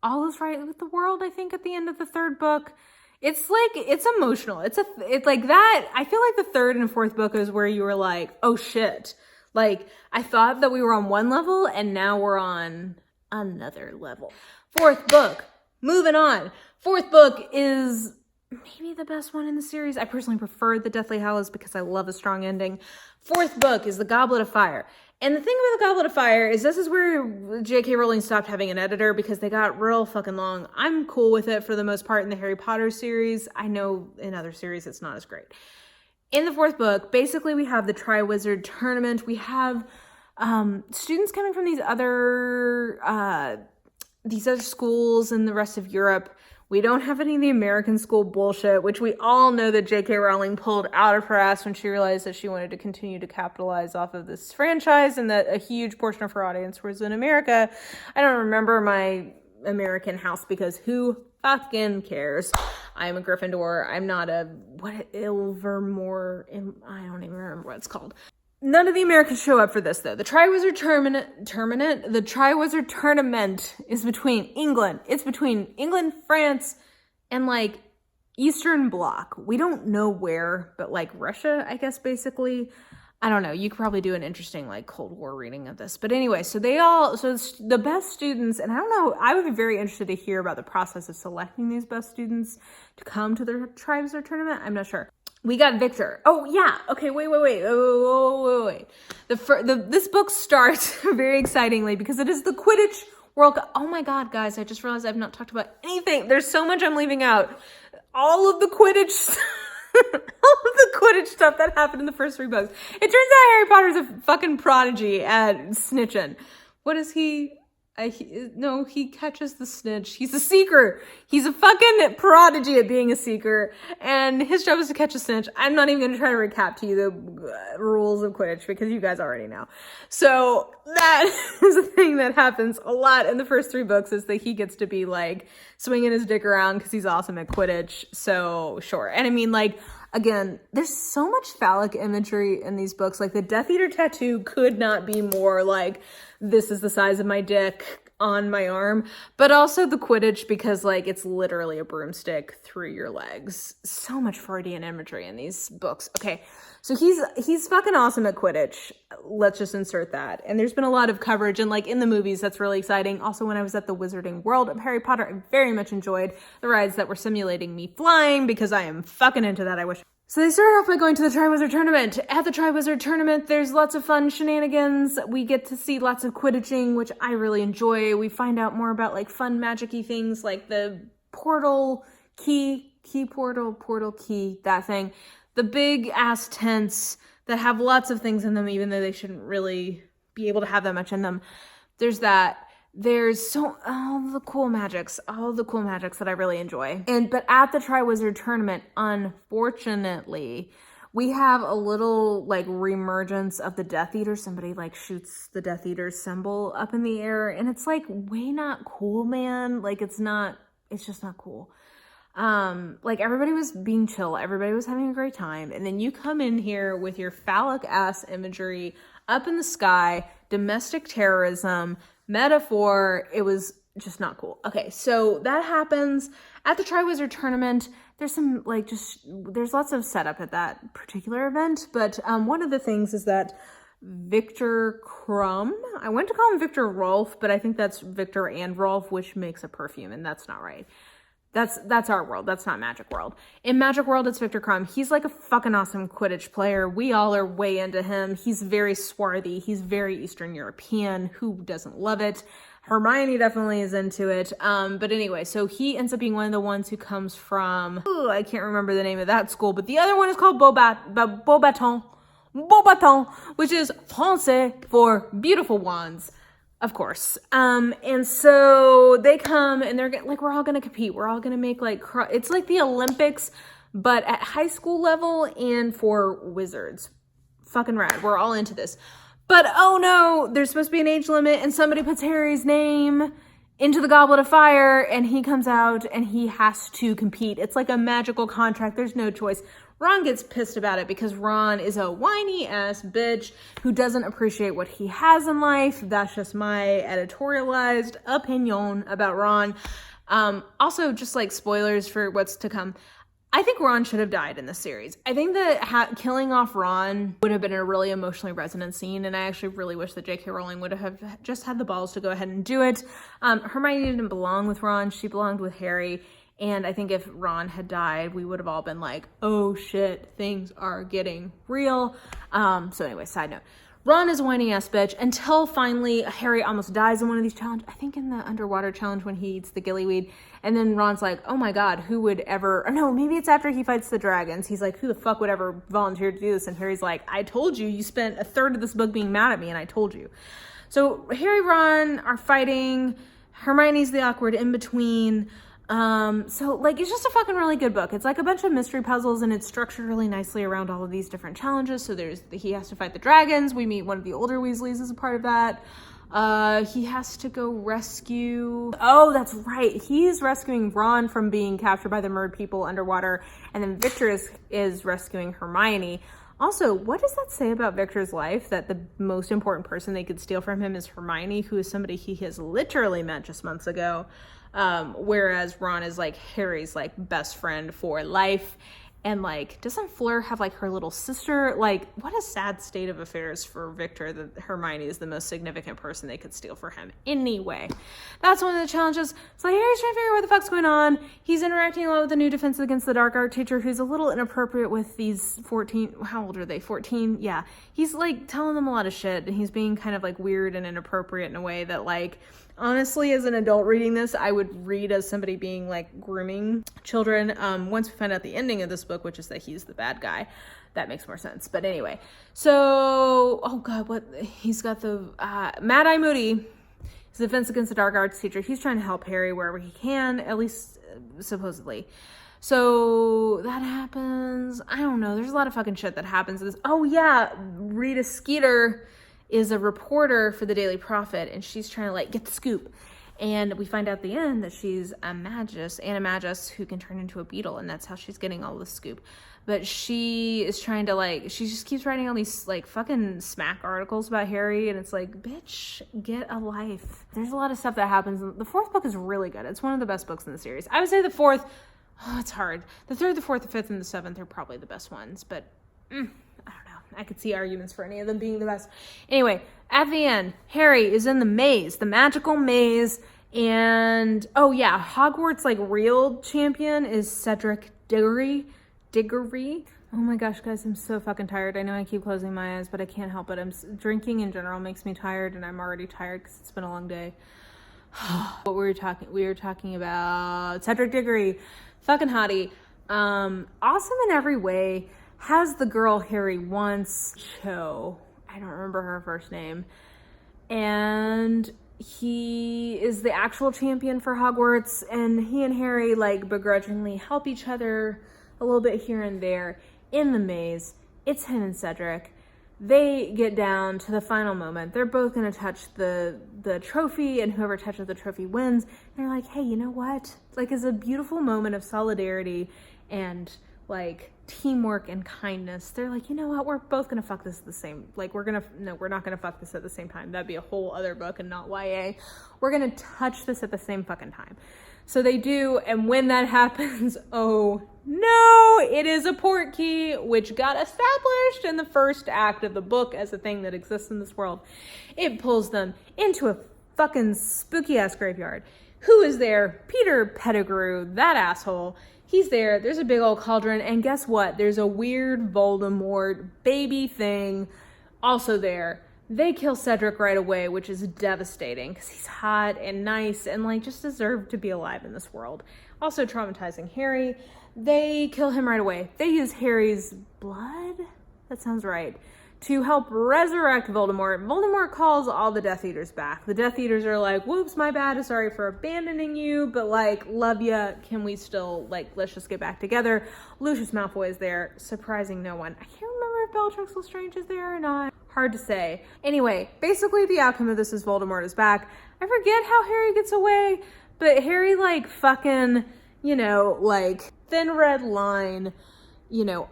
all is right with the world, I think, at the end of the third book. It's like, it's emotional. It's like that. I feel like the third and fourth book is where you were like, oh shit. Like, I thought that we were on one level and now we're on another level. Fourth book, moving on. Fourth book is maybe the best one in the series. I personally prefer the Deathly Hallows because I love a strong ending. Fourth book is The Goblet of Fire. And the thing about The Goblet of Fire is this is where J.K. Rowling stopped having an editor because they got real fucking long. I'm cool with it for the most part in the Harry Potter series. I know in other series it's not as great. In the fourth book, basically we have the Triwizard Tournament. We have students coming from these other schools in the rest of Europe. We don't have any of the American school bullshit, which we all know that J.K. Rowling pulled out of her ass when she realized that she wanted to continue to capitalize off of this franchise and that a huge portion of her audience was in America. I don't remember my American house because who fucking cares? I'm a Gryffindor. I'm not Ilvermore. I don't even remember what it's called. None of the Americans show up for this, though. The Triwizard Tournament is between England. It's between England, France, and, like, Eastern Bloc. We don't know where, but, like, Russia, I guess, basically. I don't know. You could probably do an interesting, like, Cold War reading of this. But anyway, so it's the best students, and I don't know, I would be very interested to hear about the process of selecting these best students to come to the Triwizard Tournament. I'm not sure. We got Victor. Oh, yeah. Okay, wait. This book starts very excitingly because it is the Quidditch World Cup. Oh my God, guys, I just realized I've not talked about anything. There's so much I'm leaving out. All of the Quidditch stuff that happened in the first three books. It turns out Harry Potter's a fucking prodigy at snitching. What is he? He catches the snitch. He's a seeker. He's a fucking prodigy at being a seeker. And his job is to catch a snitch. I'm not even going to try to recap to you the rules of Quidditch because you guys already know. So that is a thing that happens a lot in the first three books is that he gets to be like swinging his dick around because he's awesome at Quidditch. So sure. And I mean, like, Again, there's so much phallic imagery in these books. Like the Death Eater tattoo could not be more like, this is the size of my dick on my arm, but also the Quidditch, because like it's literally a broomstick through your legs. So much Freudian imagery in these books. Okay, so he's fucking awesome at Quidditch. Let's just insert that. And there's been a lot of coverage, and like in the movies, that's really exciting. Also, when I was at the Wizarding World of Harry Potter, I very much enjoyed the rides that were simulating me flying, because I am fucking into that. I wish. So they started off by going to the Triwizard Tournament. At the Triwizard Tournament, there's lots of fun shenanigans. We get to see lots of Quidditching, which I really enjoy. We find out more about like fun magic-y things like the portal key, portal key, that thing. The big ass tents that have lots of things in them, even though they shouldn't really be able to have that much in them. There's that. There's all the cool magics that I really enjoy. But at the Triwizard Tournament, unfortunately, we have a little like reemergence of the Death Eater. Somebody like shoots the Death Eater symbol up in the air, and it's like way not cool, man. Like it's just not cool. Like everybody was being chill, everybody was having a great time, and then you come in here with your phallic ass imagery up in the sky, domestic terrorism, metaphor. It was just not cool. Okay, so that happens at the Triwizard Tournament. There's some like there's lots of setup at that particular event, but one of the things is that Victor Crumb, I went to call him Victor Rolf, but I think that's Victor and Rolf, which makes a perfume, and that's not right. That's our world. That's not Magic World. In Magic World, it's Victor Crumb. He's like a fucking awesome Quidditch player. We all are way into him. He's very swarthy. He's very Eastern European. Who doesn't love it? Hermione definitely is into it. But anyway, so he ends up being one of the ones who comes from, I can't remember the name of that school, but the other one is called Beauxbatons, which is Francais for beautiful wands. Of course. And so they come and they're like, we're all going to compete. We're all going to make like, it's like the Olympics, but at high school level and for wizards. Fucking rad. We're all into this. But oh no, there's supposed to be an age limit, and somebody puts Harry's name into the Goblet of Fire, and he comes out and he has to compete. It's like a magical contract. There's no choice. Ron gets pissed about it because Ron is a whiny ass bitch who doesn't appreciate what he has in life. That's just my editorialized opinion about Ron. Also, just like spoilers for what's to come, I think Ron should have died in this series. I think that killing off Ron would have been a really emotionally resonant scene, and I actually really wish that J.K. Rowling would have just had the balls to go ahead and do it. Hermione didn't belong with Ron. She belonged with Harry. And I think if Ron had died, we would have all been like, oh shit, things are getting real. So anyway, side note. Ron is a whiny ass bitch until finally Harry almost dies in one of these challenges. I think in the underwater challenge when he eats the gillyweed. And then Ron's like, oh my god, who would ever... Or no, maybe it's after he fights the dragons. He's like, who the fuck would ever volunteer to do this? And Harry's like, I told you. You spent a third of this book being mad at me, and I told you. So Harry and Ron are fighting. Hermione's the awkward in-between. So like it's just a fucking really good book. It's like a bunch of mystery puzzles, and it's structured really nicely around all of these different challenges. So he has to fight the dragons. We meet one of the older Weasleys as a part of that. He has to go rescue... Oh, that's right. He's rescuing Ron from being captured by the Merd people underwater, and then Victor is rescuing Hermione. Also, what does that say about Victor's life, that the most important person they could steal from him is Hermione, who is somebody he has literally met just months ago? Whereas Ron is like Harry's like best friend for life. And like, doesn't Fleur have like her little sister? Like, what a sad state of affairs for Victor that Hermione is the most significant person they could steal for him. Anyway, that's one of the challenges. So like, Harry's trying to figure out what the fuck's going on. He's interacting a lot with the new Defense Against the Dark art teacher, who's a little inappropriate with these 14, how old are they? 14? Yeah. He's like telling them a lot of shit, and he's being kind of like weird and inappropriate in a way that like, honestly, as an adult reading this, I would read as somebody being like grooming children. Once we find out the ending of this book, which is that he's the bad guy, that makes more sense. But anyway, so, oh god, what, he's got the, Mad-Eye Moody, he's the Defense Against the Dark Arts teacher. He's trying to help Harry wherever he can, at least supposedly. So that happens. I don't know. There's a lot of fucking shit that happens. Oh yeah, Rita Skeeter is a reporter for the Daily Prophet, and she's trying to like get the scoop. And we find out at the end that she's a animagus who can turn into a beetle, and that's how she's getting all the scoop. But she is trying to she just keeps writing all these fucking smack articles about Harry, and it's like, bitch, get a life. There's a lot of stuff that happens. The fourth book is really good. It's one of the best books in the series. I would say the fourth, it's hard. The third, the fourth, the fifth, and the seventh are probably the best ones, but I don't know. I could see arguments for any of them being the best. Anyway, at the end, Harry is in the maze, the magical maze, and oh yeah, Hogwarts real champion is Cedric Diggory. Oh my gosh, guys, I'm so fucking tired. I know I keep closing my eyes, but I can't help it. Drinking in general makes me tired, and I'm already tired because it's been a long day. We were talking about Cedric Diggory, fucking hottie, awesome in every way. Has the girl Harry wants, Cho. I don't remember her first name, and he is the actual champion for Hogwarts, and he and Harry begrudgingly help each other a little bit here and there in the maze. It's him and Cedric. They get down to the final moment. They're both going to touch the trophy, and whoever touches the trophy wins. And they're like, hey, you know what? It's a beautiful moment of solidarity and teamwork and kindness. They're like, you know what? We're both going to fuck this at the same, we're not going to fuck this at the same time. That'd be a whole other book and not YA. We're going to touch this at the same fucking time. So they do, and when that happens, oh no, it is a portkey, which got established in the first act of the book as a thing that exists in this world. It pulls them into a fucking spooky-ass graveyard. Who is there? Peter Pettigrew, that asshole. He's there. There's a big old cauldron, and guess what? There's a weird Voldemort baby thing also there. They kill Cedric right away, which is devastating because he's hot and nice and just deserved to be alive in this world. Also traumatizing Harry. They kill him right away. They use Harry's blood, that sounds right, to help resurrect Voldemort. Voldemort calls all the Death Eaters back. The Death Eaters are like, whoops, my bad, sorry for abandoning you, but love ya, can we still, let's just get back together. Lucius Malfoy is there, surprising no one. I can't remember if Bellatrix Lestrange is there or not. Hard to say. Anyway, basically the outcome of this is Voldemort is back. I forget how Harry gets away, but Harry fucking, thin red line,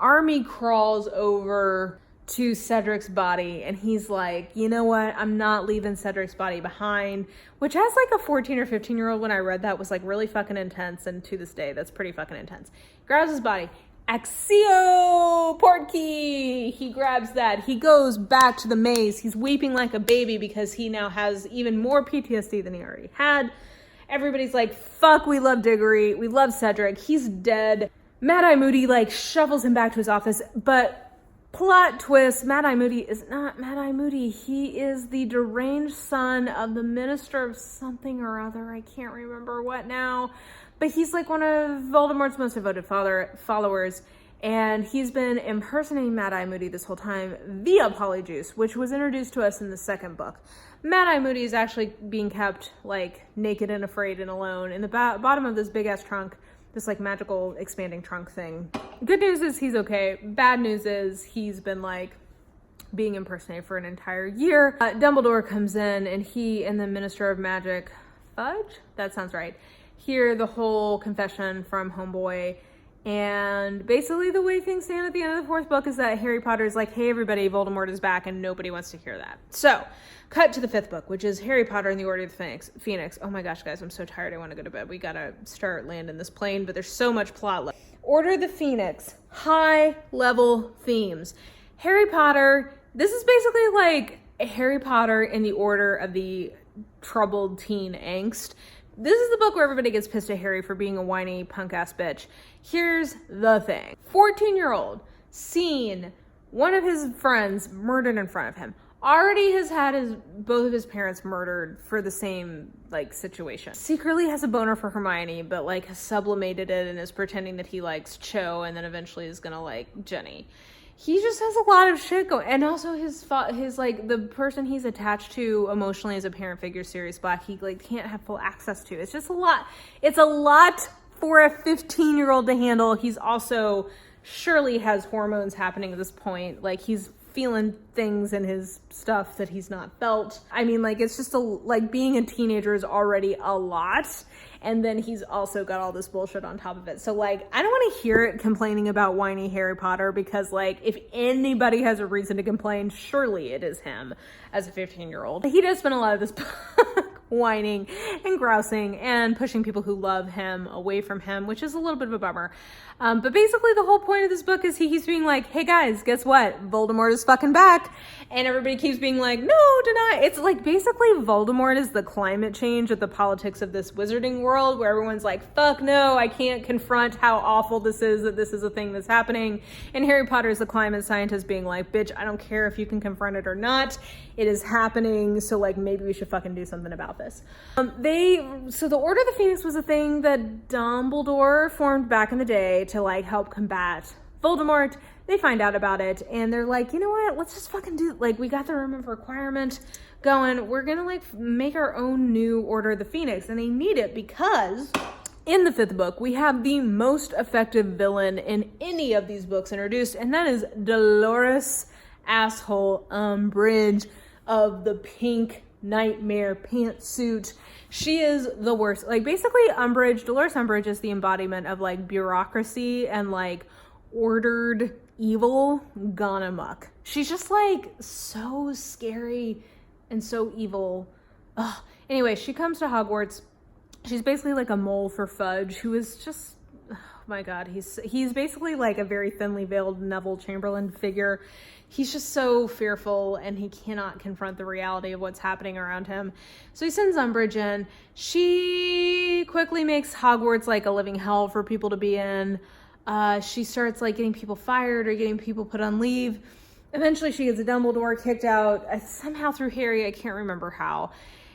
army crawls over to Cedric's body, and he's like, you know what, I'm not leaving Cedric's body behind, which as a 14 or 15 year old when I read that was really fucking intense, and to this day that's pretty fucking intense. Grabs his body, Accio portkey, he grabs that, he goes back to the maze, he's weeping like a baby because he now has even more PTSD than he already had. Everybody's like, fuck, we love Diggory, we love Cedric, he's dead. Mad-Eye Moody shovels him back to his office, but plot twist, Mad-Eye Moody is not Mad-Eye Moody. He is the deranged son of the Minister of something or other. I can't remember what now. But he's one of Voldemort's most devoted followers. And he's been impersonating Mad-Eye Moody this whole time via Polyjuice, which was introduced to us in the second book. Mad-Eye Moody is actually being kept naked and afraid and alone in the bottom of this big-ass trunk. This magical expanding trunk thing. Good news is he's okay. Bad news is he's been being impersonated for an entire year. Dumbledore comes in, and he and the Minister of Magic, Fudge? That sounds right. Hear the whole confession from Homeboy. And basically the way things stand at the end of the fourth book is that Harry Potter is like, hey everybody, Voldemort is back, and nobody wants to hear that. So, cut to the fifth book, which is Harry Potter and the Order of the Phoenix. Oh my gosh, guys, I'm so tired. I want to go to bed. We gotta start landing this plane, but there's so much plot left. Order of the Phoenix, high level themes. Harry Potter, this is basically Harry Potter in the Order of the Troubled Teen Angst. This is the book where everybody gets pissed at Harry for being a whiny punk-ass bitch. Here's the thing. 14-year-old seen one of his friends murdered in front of him. Already has had both of his parents murdered for the same situation. Secretly has a boner for Hermione, but has sublimated it and is pretending that he likes Cho, and then eventually is gonna like Jenny. He just has a lot of shit going, and also his the person he's attached to emotionally as a parent figure, Sirius Black, he can't have full access to. It's just a lot. It's a lot for a 15-year-old to handle. He's also surely has hormones happening at this point. He's feeling things in his stuff that he's not felt. I mean, like, it's just like being a teenager is already a lot. And then he's also got all this bullshit on top of it. So, like, I don't want to hear it complaining about whiny Harry Potter because, like, if anybody has a reason to complain, surely it is him as a 15-year-old. He does spend a lot of this book whining and grousing and pushing people who love him away from him, which is a little bit of a bummer. But basically the whole point of this book is he keeps being like, hey guys, guess what? Voldemort is fucking back. And everybody keeps being like, no, deny. It's like basically Voldemort is the climate change of the politics of this wizarding world where everyone's like, fuck no, I can't confront how awful this is, that this is a thing that's happening. And Harry Potter is the climate scientist being like, bitch, I don't care if you can confront it or not. It is happening. So like maybe we should fucking do something about this. So the Order of the Phoenix was a thing that Dumbledore formed back in the day to like help combat Voldemort. They find out about it and they're like, you know what, let's just fucking do, like, we got the room of requirement going. We're gonna like make our own new Order of the Phoenix, and they need it because in the 5th book, we have the most effective villain in any of these books introduced, and that is Dolores asshole Umbridge of the pink nightmare pantsuit. She is the worst. Like, basically Dolores Umbridge is the embodiment of like bureaucracy and like ordered evil gone amok. She's just like so scary and so evil. Ugh. Anyway, she comes to Hogwarts. She's basically like a mole for Fudge, who is just, oh my god, he's basically like a very thinly veiled Neville Chamberlain figure. He's just so fearful and he cannot confront the reality of what's happening around him. So he sends Umbridge in. She quickly makes Hogwarts like a living hell for people to be in. She starts like getting people fired or getting people put on leave. Eventually she gets Dumbledore kicked out, somehow through Harry, I can't remember how.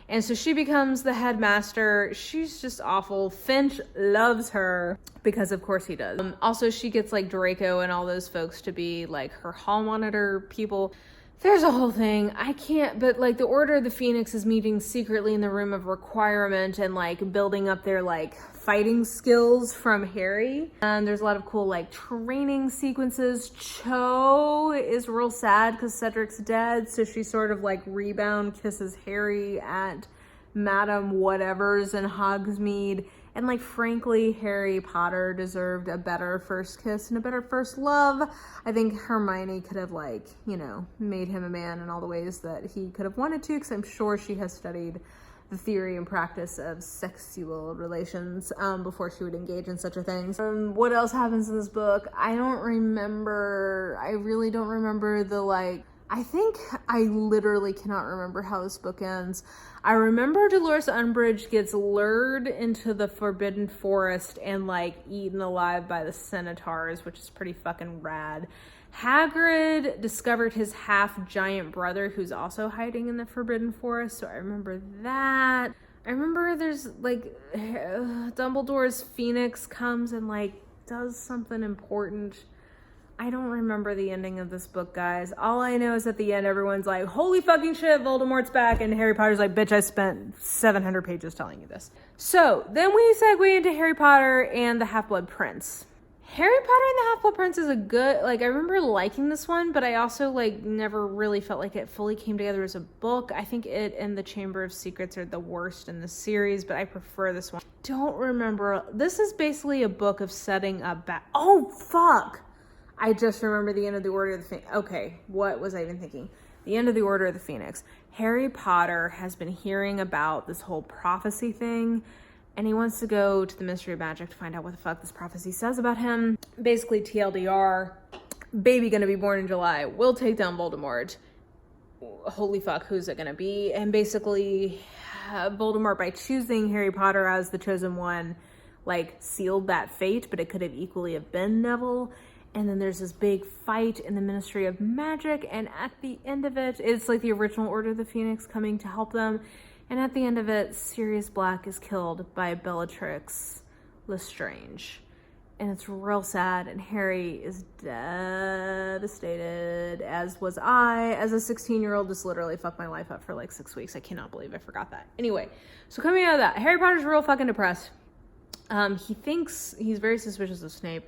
And so she becomes the headmaster. She's just awful. Finch loves her because of course he does. Also, she gets like Draco and all those folks to be like her hall monitor people. There's a whole thing. I can't, but like the Order of the Phoenix is meeting secretly in the Room of Requirement and like building up their like fighting skills from Harry. And there's a lot of cool like training sequences. Cho is real sad because Cedric's dead. So she sort of like rebound kisses Harry at Madame Whatever's in Hogsmeade. And like, frankly, Harry Potter deserved a better first kiss and a better first love. I think Hermione could have like, you know, made him a man in all the ways that he could have wanted to, because I'm sure she has studied the theory and practice of sexual relations before she would engage in such a thing. What else happens in this book? I really don't remember the like, I think I literally cannot remember how this book ends. I remember Dolores Umbridge gets lured into the Forbidden Forest and like eaten alive by the Centaurs, which is pretty fucking rad. Hagrid discovered his half-giant brother who's also hiding in the Forbidden Forest, so I remember that. I remember there's like Dumbledore's Phoenix comes and like does something important. I don't remember the ending of this book, guys. All I know is at the end, everyone's like, holy fucking shit, Voldemort's back. And Harry Potter's like, bitch, I spent 700 pages telling you this. So then we segue into Harry Potter and the Half-Blood Prince. Harry Potter and the Half-Blood Prince is a good, like, I remember liking this one, but I also, like, never really felt like it fully came together as a book. I think it and the Chamber of Secrets are the worst in the series, but I prefer this one. Don't remember. This is basically a book of setting up oh, fuck. I just remember the end of the Order of the Phoenix. Okay, what was I even thinking? The end of the Order of the Phoenix. Harry Potter has been hearing about this whole prophecy thing, and he wants to go to the Ministry of Magic to find out what the fuck this prophecy says about him. Basically, TLDR, baby gonna be born in July. We'll take down Voldemort. Holy fuck, who's it gonna be? And basically, Voldemort, by choosing Harry Potter as the chosen one, like, sealed that fate, but it could have equally have been Neville. And then there's this big fight in the Ministry of Magic, and at the end of it, it's like the original Order of the Phoenix coming to help them. And at the end of it, Sirius Black is killed by Bellatrix Lestrange. And it's real sad, and Harry is devastated, as was I. As a 16-year-old, this literally fucked my life up for like 6 weeks. I cannot believe I forgot that. Anyway, so coming out of that, Harry Potter's real fucking depressed. He thinks he's very suspicious of Snape.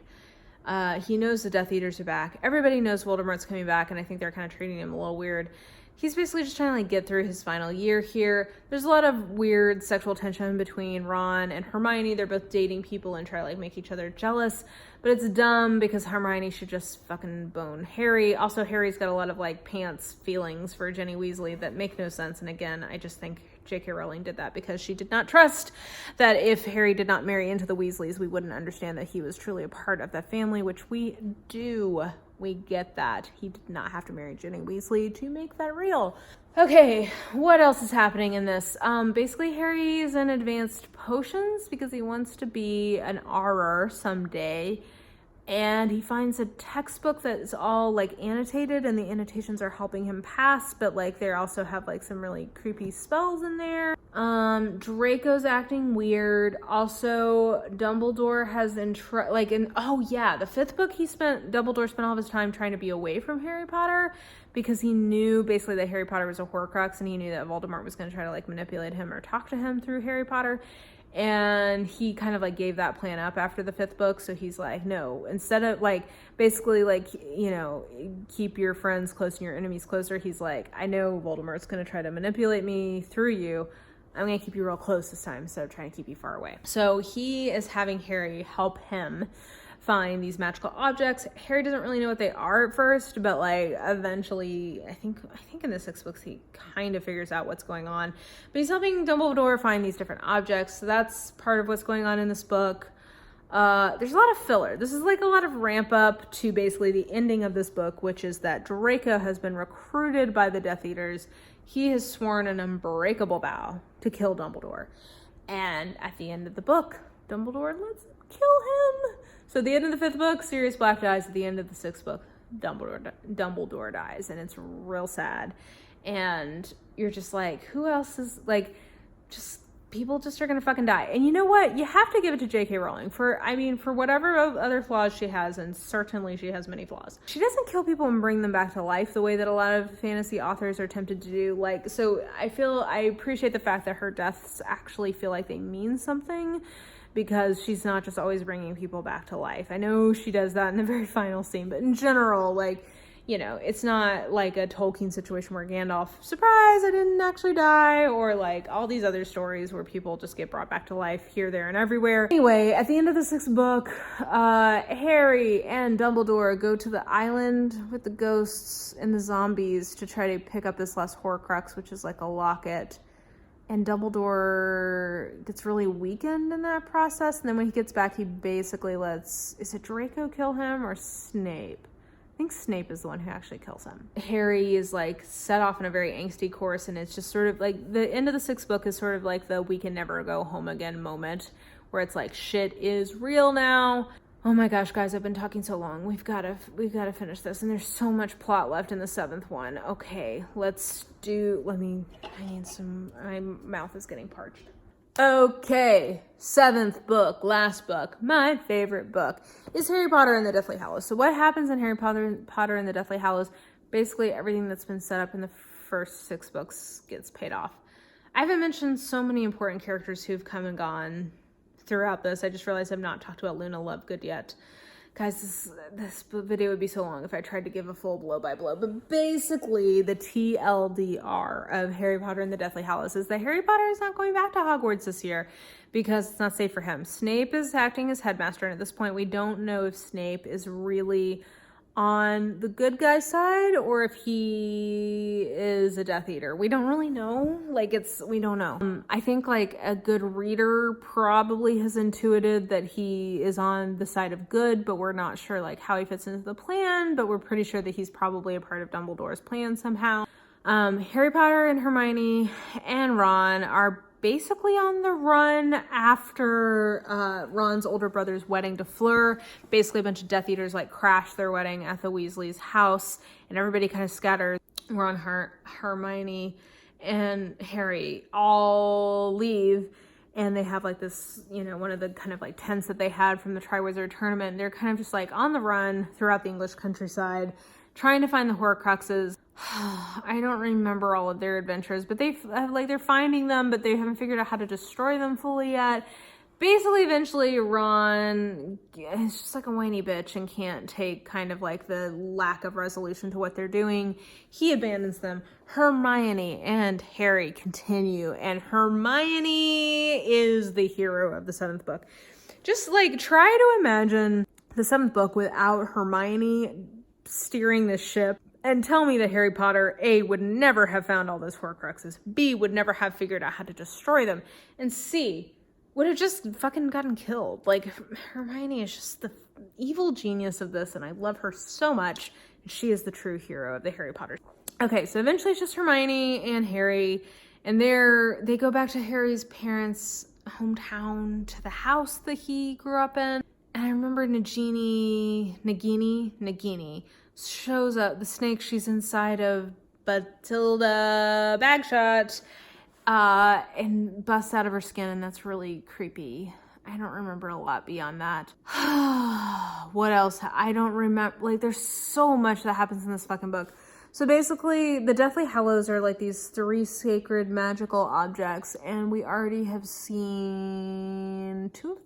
He knows the Death Eaters are back. Everybody knows Voldemort's coming back, and I think they're kind of treating him a little weird. He's basically just trying to like get through his final year here. There's a lot of weird sexual tension between Ron and Hermione. They're both dating people and try to like make each other jealous, but it's dumb because Hermione should just fucking bone Harry. Also, Harry's got a lot of like pants feelings for Ginny Weasley that make no sense. And again, I just think J.K. Rowling did that because she did not trust that if Harry did not marry into the Weasleys, we wouldn't understand that he was truly a part of that family, which we do. We get that. He did not have to marry Ginny Weasley to make that real. Okay, what else is happening in this? Basically, Harry is in advanced potions because he wants to be an Auror someday. And he finds a textbook that is all like annotated, and the annotations are helping him pass, but like they also have like some really creepy spells in there. Draco's acting weird. Also, Dumbledore has the fifth book Dumbledore spent all of his time trying to be away from Harry Potter because he knew basically that Harry Potter was a Horcrux, and he knew that Voldemort was going to try to like manipulate him or talk to him through Harry Potter. And he kind of like gave that plan up after the fifth book. So he's like, no, instead of like basically like, keep your friends close and your enemies closer. He's like, I know Voldemort's going to try to manipulate me through you. I'm going to keep you real close this time instead of trying to keep you far away. So he is having Harry help him find these magical objects. Harry doesn't really know what they are at first, but like eventually, I think in the sixth books he kind of figures out what's going on. But he's helping Dumbledore find these different objects. So that's part of what's going on in this book. There's a lot of filler. This is like a lot of ramp up to basically the ending of this book, which is that Draco has been recruited by the Death Eaters. He has sworn an unbreakable vow to kill Dumbledore. And at the end of the book, Dumbledore lets him kill him. So at the end of the fifth book, Sirius Black dies. At the end of the sixth book, Dumbledore dies. And it's real sad. And you're just like, who else is like, people just are going to fucking die. And you know what? You have to give it to J.K. Rowling for whatever other flaws she has, and certainly she has many flaws. She doesn't kill people and bring them back to life the way that a lot of fantasy authors are tempted to do. Like, so I appreciate the fact that her deaths actually feel like they mean something, because she's not just always bringing people back to life. I know she does that in the very final scene, but in general, like, it's not like a Tolkien situation where Gandalf, surprise, I didn't actually die, or like all these other stories where people just get brought back to life here, there, and everywhere. Anyway, at the end of the sixth book, Harry and Dumbledore go to the island with the ghosts and the zombies to try to pick up this last Horcrux, which is like a locket. And Dumbledore gets really weakened in that process. And then when he gets back, he basically is it Draco kill him or Snape? I think Snape is the one who actually kills him. Harry is like set off in a very angsty course, and it's just sort of like the end of the sixth book is sort of like the we can never go home again moment, where it's like shit is real now. Oh my gosh, guys, I've been talking so long. We've got to finish this, and there's so much plot left in the seventh one. Okay, my mouth is getting parched. Okay, seventh book, last book, my favorite book is Harry Potter and the Deathly Hallows. So what happens in Harry Potter and the Deathly Hallows? Basically, everything that's been set up in the first six books gets paid off. I haven't mentioned so many important characters who've come and gone throughout this. I just realized I've not talked about Luna Lovegood yet. Guys, this video would be so long if I tried to give a full blow by blow. But basically, the TLDR of Harry Potter and the Deathly Hallows is that Harry Potter is not going back to Hogwarts this year because it's not safe for him. Snape is acting as headmaster, and at this point, we don't know if Snape is really on the good guy side or if he is a Death Eater. We don't really know. We don't know. I think like a good reader probably has intuited that he is on the side of good, but we're not sure like how he fits into the plan, but we're pretty sure that he's probably a part of Dumbledore's plan somehow. Harry Potter and Hermione and Ron are basically on the run after Ron's older brother's wedding to Fleur. Basically a bunch of Death Eaters like crash their wedding at the Weasleys' house, and everybody kind of scatters. Ron, Hermione, and Harry all leave, and they have like this, one of the kind of like tents that they had from the Triwizard Tournament. They're kind of just like on the run throughout the English countryside, trying to find the Horcruxes. I don't remember all of their adventures, but they're finding them, but they haven't figured out how to destroy them fully yet. basically, eventually, Ron is just like a whiny bitch and can't take kind of like the lack of resolution to what they're doing. He abandons them. Hermione and Harry continue, and Hermione is the hero of the 7th book. Just like try to imagine the 7th book without Hermione steering the ship, and tell me that Harry Potter, A, would never have found all those Horcruxes, B, would never have figured out how to destroy them, and C, would have just fucking gotten killed. Like, Hermione is just the evil genius of this, and I love her so much. She is the true hero of the Harry Potter. Okay, so eventually it's just Hermione and Harry, and they go back to Harry's parents' hometown, to the house that he grew up in. And I remember Nagini shows up, the snake she's inside of Bathilda Bagshot, and busts out of her skin, and that's really creepy. I don't remember a lot beyond that. What else? I don't remember. Like, there's so much that happens in this fucking book. So basically, the Deathly Hallows are like these 3 sacred magical objects, and we already have seen 2 of them.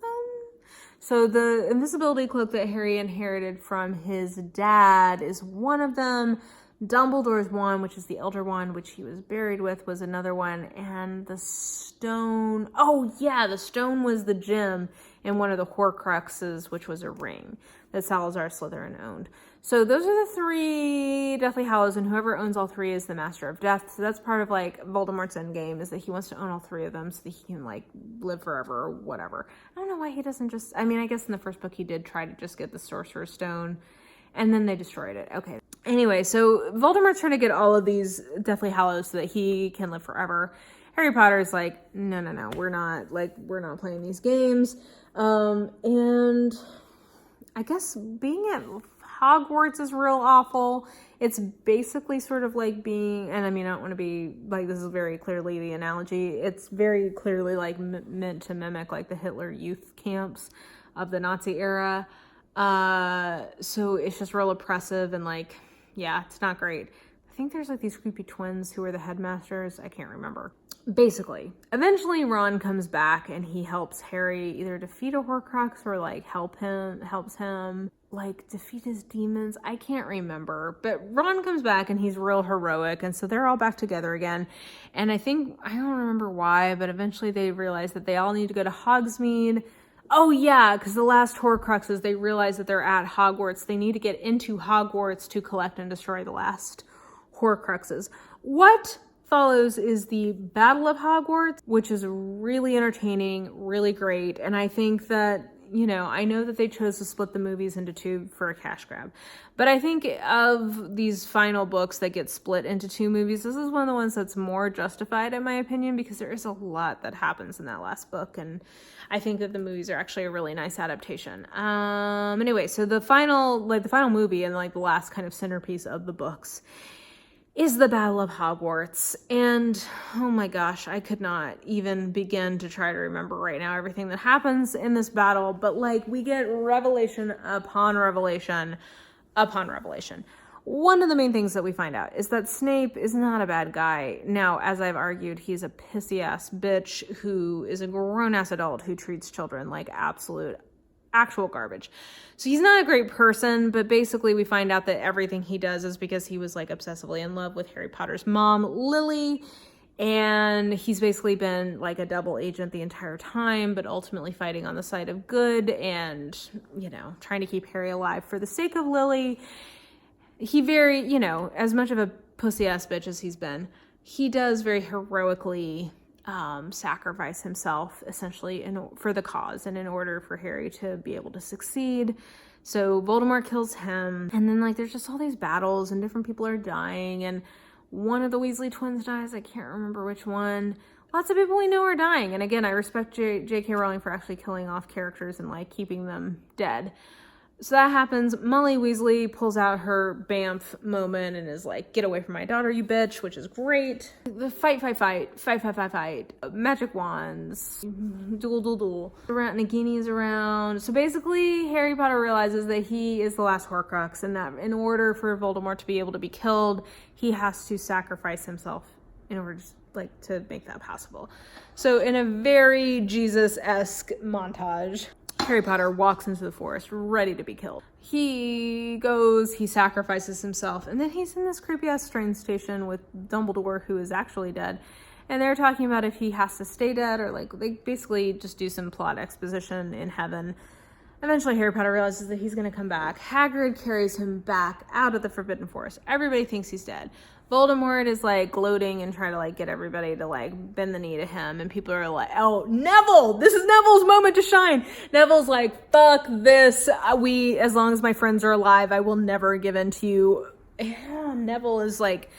So the invisibility cloak that Harry inherited from his dad is one of them. Dumbledore's wand, which is the Elder Wand, which he was buried with, was another one. And the stone... Oh, yeah, the stone was the gem in one of the Horcruxes, which was a ring that Salazar Slytherin owned. So those are the 3 Deathly Hallows, and whoever owns all 3 is the Master of Death. So that's part of, like, Voldemort's endgame, is that he wants to own all 3 of them so that he can, like, live forever or whatever. I don't know why he doesn't just... I mean, I guess in the first book he did try to just get the Sorcerer's Stone, and then they destroyed it. Okay. Anyway, so Voldemort's trying to get all of these Deathly Hallows so that he can live forever. Harry Potter's like, no, we're not playing these games. And I guess being at Hogwarts is real awful. It's basically sort of like being, and I mean, I don't want to be, like, this is very clearly the analogy. It's very clearly, like, meant to mimic, like, the Hitler youth camps of the Nazi era. So it's just real oppressive and, like, yeah, it's not great. I think there's, like, these creepy twins who are the headmasters. I can't remember. Basically, eventually Ron comes back and he helps Harry either defeat a Horcrux or, like, helps him, like, defeat his demons. I can't remember, but Ron comes back and he's real heroic, and so they're all back together again. And I don't remember why, but eventually they realize that they all need to go to Hogsmeade. Oh yeah, because the last Horcruxes, they realize that they're at Hogwarts. They need to get into Hogwarts to collect and destroy the last Horcruxes. What follows is the Battle of Hogwarts, which is really entertaining, really great, and I think that, you know, I know that they chose to split the movies into 2 for a cash grab, but I think of these final books that get split into 2 movies, this is one of the ones that's more justified in my opinion, because there is a lot that happens in that last book, and I think that the movies are actually a really nice adaptation. Anyway, so the final movie and, like, the last kind of centerpiece of the books is the Battle of Hogwarts. And oh my gosh, I could not even begin to try to remember right now everything that happens in this battle, but, like, we get revelation upon revelation upon revelation. One of the main things that we find out is that Snape is not a bad guy. Now, as I've argued, he's a pissy-ass bitch who is a grown-ass adult who treats children like actual garbage. So he's not a great person, but basically we find out that everything he does is because he was, like, obsessively in love with Harry Potter's mom, Lily, and he's basically been, like, a double agent the entire time, but ultimately fighting on the side of good and, you know, trying to keep Harry alive for the sake of Lily. He very, you know, as much of a pussy-ass bitch as he's been, he does very heroically sacrifice himself, essentially, for the cause and in order for Harry to be able to succeed. So Voldemort kills him, and then, like, there's just all these battles, and different people are dying, and one of the Weasley twins dies. I can't remember which one. Lots of people we know are dying, and again, I respect J.K. Rowling for actually killing off characters and, like, keeping them dead. So that happens. Molly Weasley pulls out her Bamf moment and is like, get away from my daughter, you bitch, which is great. The fight. Magic wands. Duel. Nagini's around. So basically, Harry Potter realizes that he is the last Horcrux, and that in order for Voldemort to be able to be killed, he has to sacrifice himself in order like to make that possible. So in a very Jesus-esque montage, Harry Potter walks into the forest ready to be killed. He goes, he sacrifices himself, and then he's in this creepy ass train station with Dumbledore, who is actually dead. And they're talking about if he has to stay dead or like they basically just do some plot exposition in heaven. Eventually Harry Potter realizes that he's going to come back. Hagrid carries him back out of the Forbidden Forest. Everybody thinks he's dead. Voldemort is like gloating and trying to like get everybody to like bend the knee to him, and people are like, oh, Neville, this is Neville's moment to shine. Neville's like, fuck this, as long as my friends are alive, I will never give in to you. Neville is like,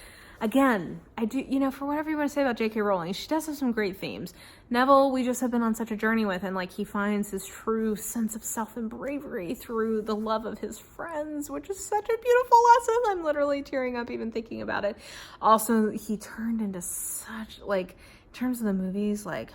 again, I do, you know, for whatever you want to say about J.K. Rowling, she does have some great themes. Neville, we just have been on such a journey with, and like he finds his true sense of self and bravery through the love of his friends, which is such a beautiful lesson. I'm literally tearing up even thinking about it. Also, he turned into such, like, in terms of the movies, like,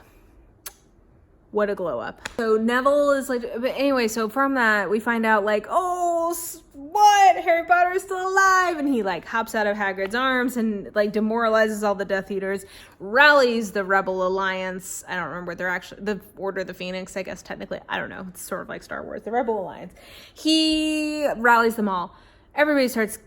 what a glow up. So Neville is like, but anyway, so from that we find out like, oh, what? Harry Potter is still alive, and he like hops out of Hagrid's arms and like demoralizes all the Death Eaters, rallies the Rebel Alliance. I don't remember what they're actually, the Order of the Phoenix, I guess technically. I don't know. It's sort of like Star Wars, the Rebel Alliance. He rallies them all. Everybody starts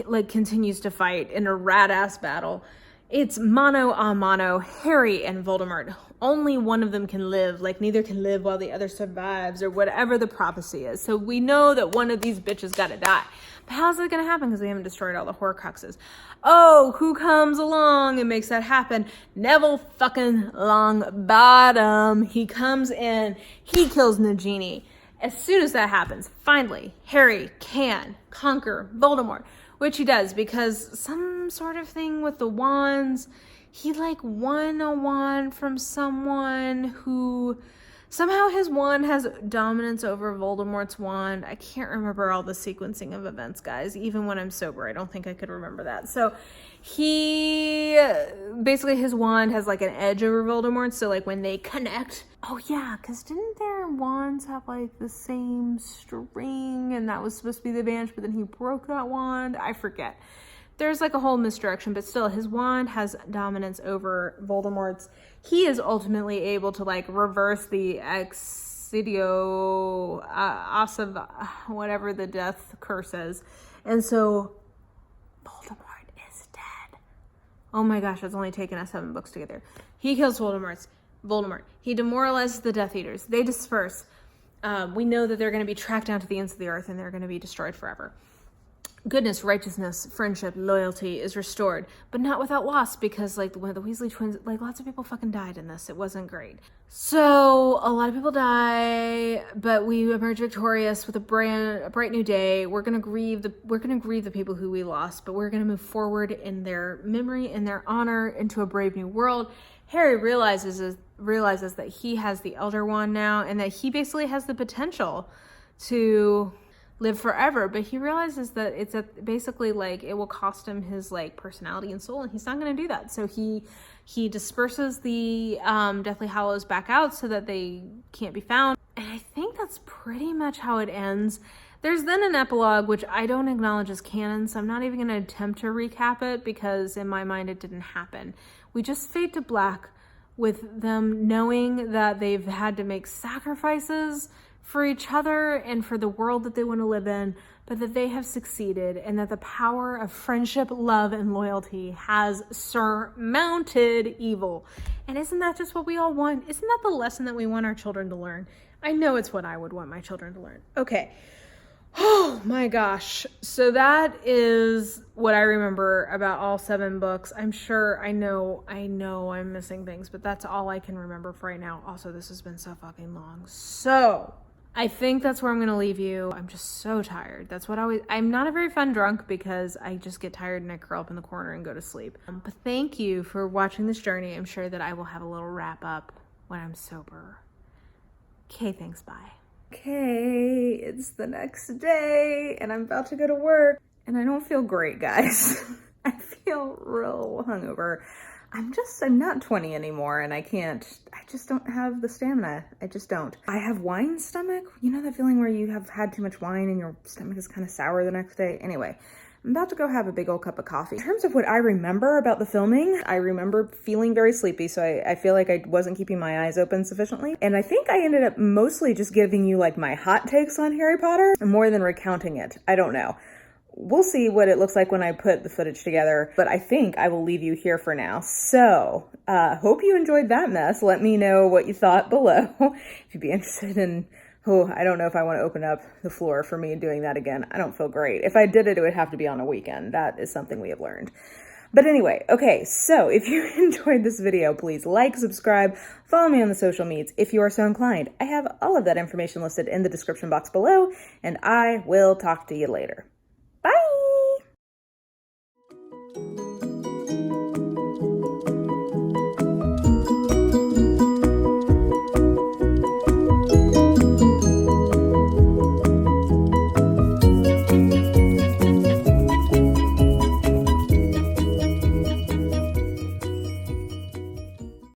like continues to fight in a rad ass battle. It's mano a mano, Harry and Voldemort. Only one of them can live, like neither can live while the other survives, or whatever the prophecy is. So we know that one of these bitches gotta die. But how's that gonna happen? Because we haven't destroyed all the Horcruxes. Oh, who comes along and makes that happen? Neville fucking Longbottom. He comes in, he kills Nagini. As soon as that happens, finally, Harry can conquer Voldemort. Which he does, because some sort of thing with the wands, he like won a wand from someone who, somehow his wand has dominance over Voldemort's wand. I can't remember all the sequencing of events, guys. Even when I'm sober, I don't think I could remember that. So he, basically his wand has like an edge over Voldemort, so like when they connect, oh yeah, because didn't their wands have like the same string, and that was supposed to be the advantage, but then he broke that wand? I forget. There's like a whole misdirection, but still his wand has dominance over Voldemort's. He is ultimately able to like reverse the Excidio Asav, whatever the death curse is. And so Voldemort is dead. Oh my gosh, it's only taken us 7 books together. He kills Voldemort. He demoralizes the Death Eaters. They disperse. We know that they're going to be tracked down to the ends of the earth and they're going to be destroyed forever. Goodness, righteousness, friendship, loyalty is restored, but not without loss, because like one of the Weasley twins, like lots of people fucking died in this. It wasn't great. So a lot of people die, but we emerge victorious with a bright new day. We're gonna grieve the people who we lost, but we're gonna move forward in their memory, in their honor, into a brave new world. Harry realizes that he has the Elder Wand now, and that he basically has the potential to live forever, but he realizes that it's basically like it will cost him his like personality and soul, and he's not going to do that. So he disperses the Deathly Hallows back out so that they can't be found, and I think that's pretty much how it ends. There's then an epilogue, which I don't acknowledge as canon, so I'm not even going to attempt to recap it, because in my mind it didn't happen. We just fade to black with them knowing that they've had to make sacrifices for each other and for the world that they want to live in, but that they have succeeded, and that the power of friendship, love, and loyalty has surmounted evil. And isn't that just what we all want? Isn't that the lesson that we want our children to learn? I know it's what I would want my children to learn. Okay. Oh my gosh. So that is what I remember about all 7 books. I'm sure, I know I'm missing things, but that's all I can remember for right now. Also, this has been so fucking long. So I think that's where I'm going to leave you. I'm just so tired. I'm not a very fun drunk, because I just get tired and I curl up in the corner and go to sleep. But thank you for watching this journey. I'm sure that I will have a little wrap up when I'm sober. Okay, thanks, bye. Okay, it's the next day and I'm about to go to work, and I don't feel great, guys. I feel real hungover. I'm not 20 anymore, and I just don't have the stamina. I just don't. I have wine stomach. You know that feeling where you have had too much wine and your stomach is kind of sour the next day? Anyway, I'm about to go have a big old cup of coffee. In terms of what I remember about the filming, I remember feeling very sleepy, so I feel like I wasn't keeping my eyes open sufficiently. And I think I ended up mostly just giving you like my hot takes on Harry Potter more than recounting it. I don't know. We'll see what it looks like when I put the footage together, but I think I will leave you here for now. So, hope you enjoyed that mess. Let me know what you thought below. If you'd be interested in, I don't know if I want to open up the floor for me doing that again. I don't feel great. If I did it, it would have to be on a weekend. That is something we have learned. But anyway, okay, so if you enjoyed this video, please like, subscribe, follow me on the social medias if you are so inclined. I have all of that information listed in the description box below, and I will talk to you later.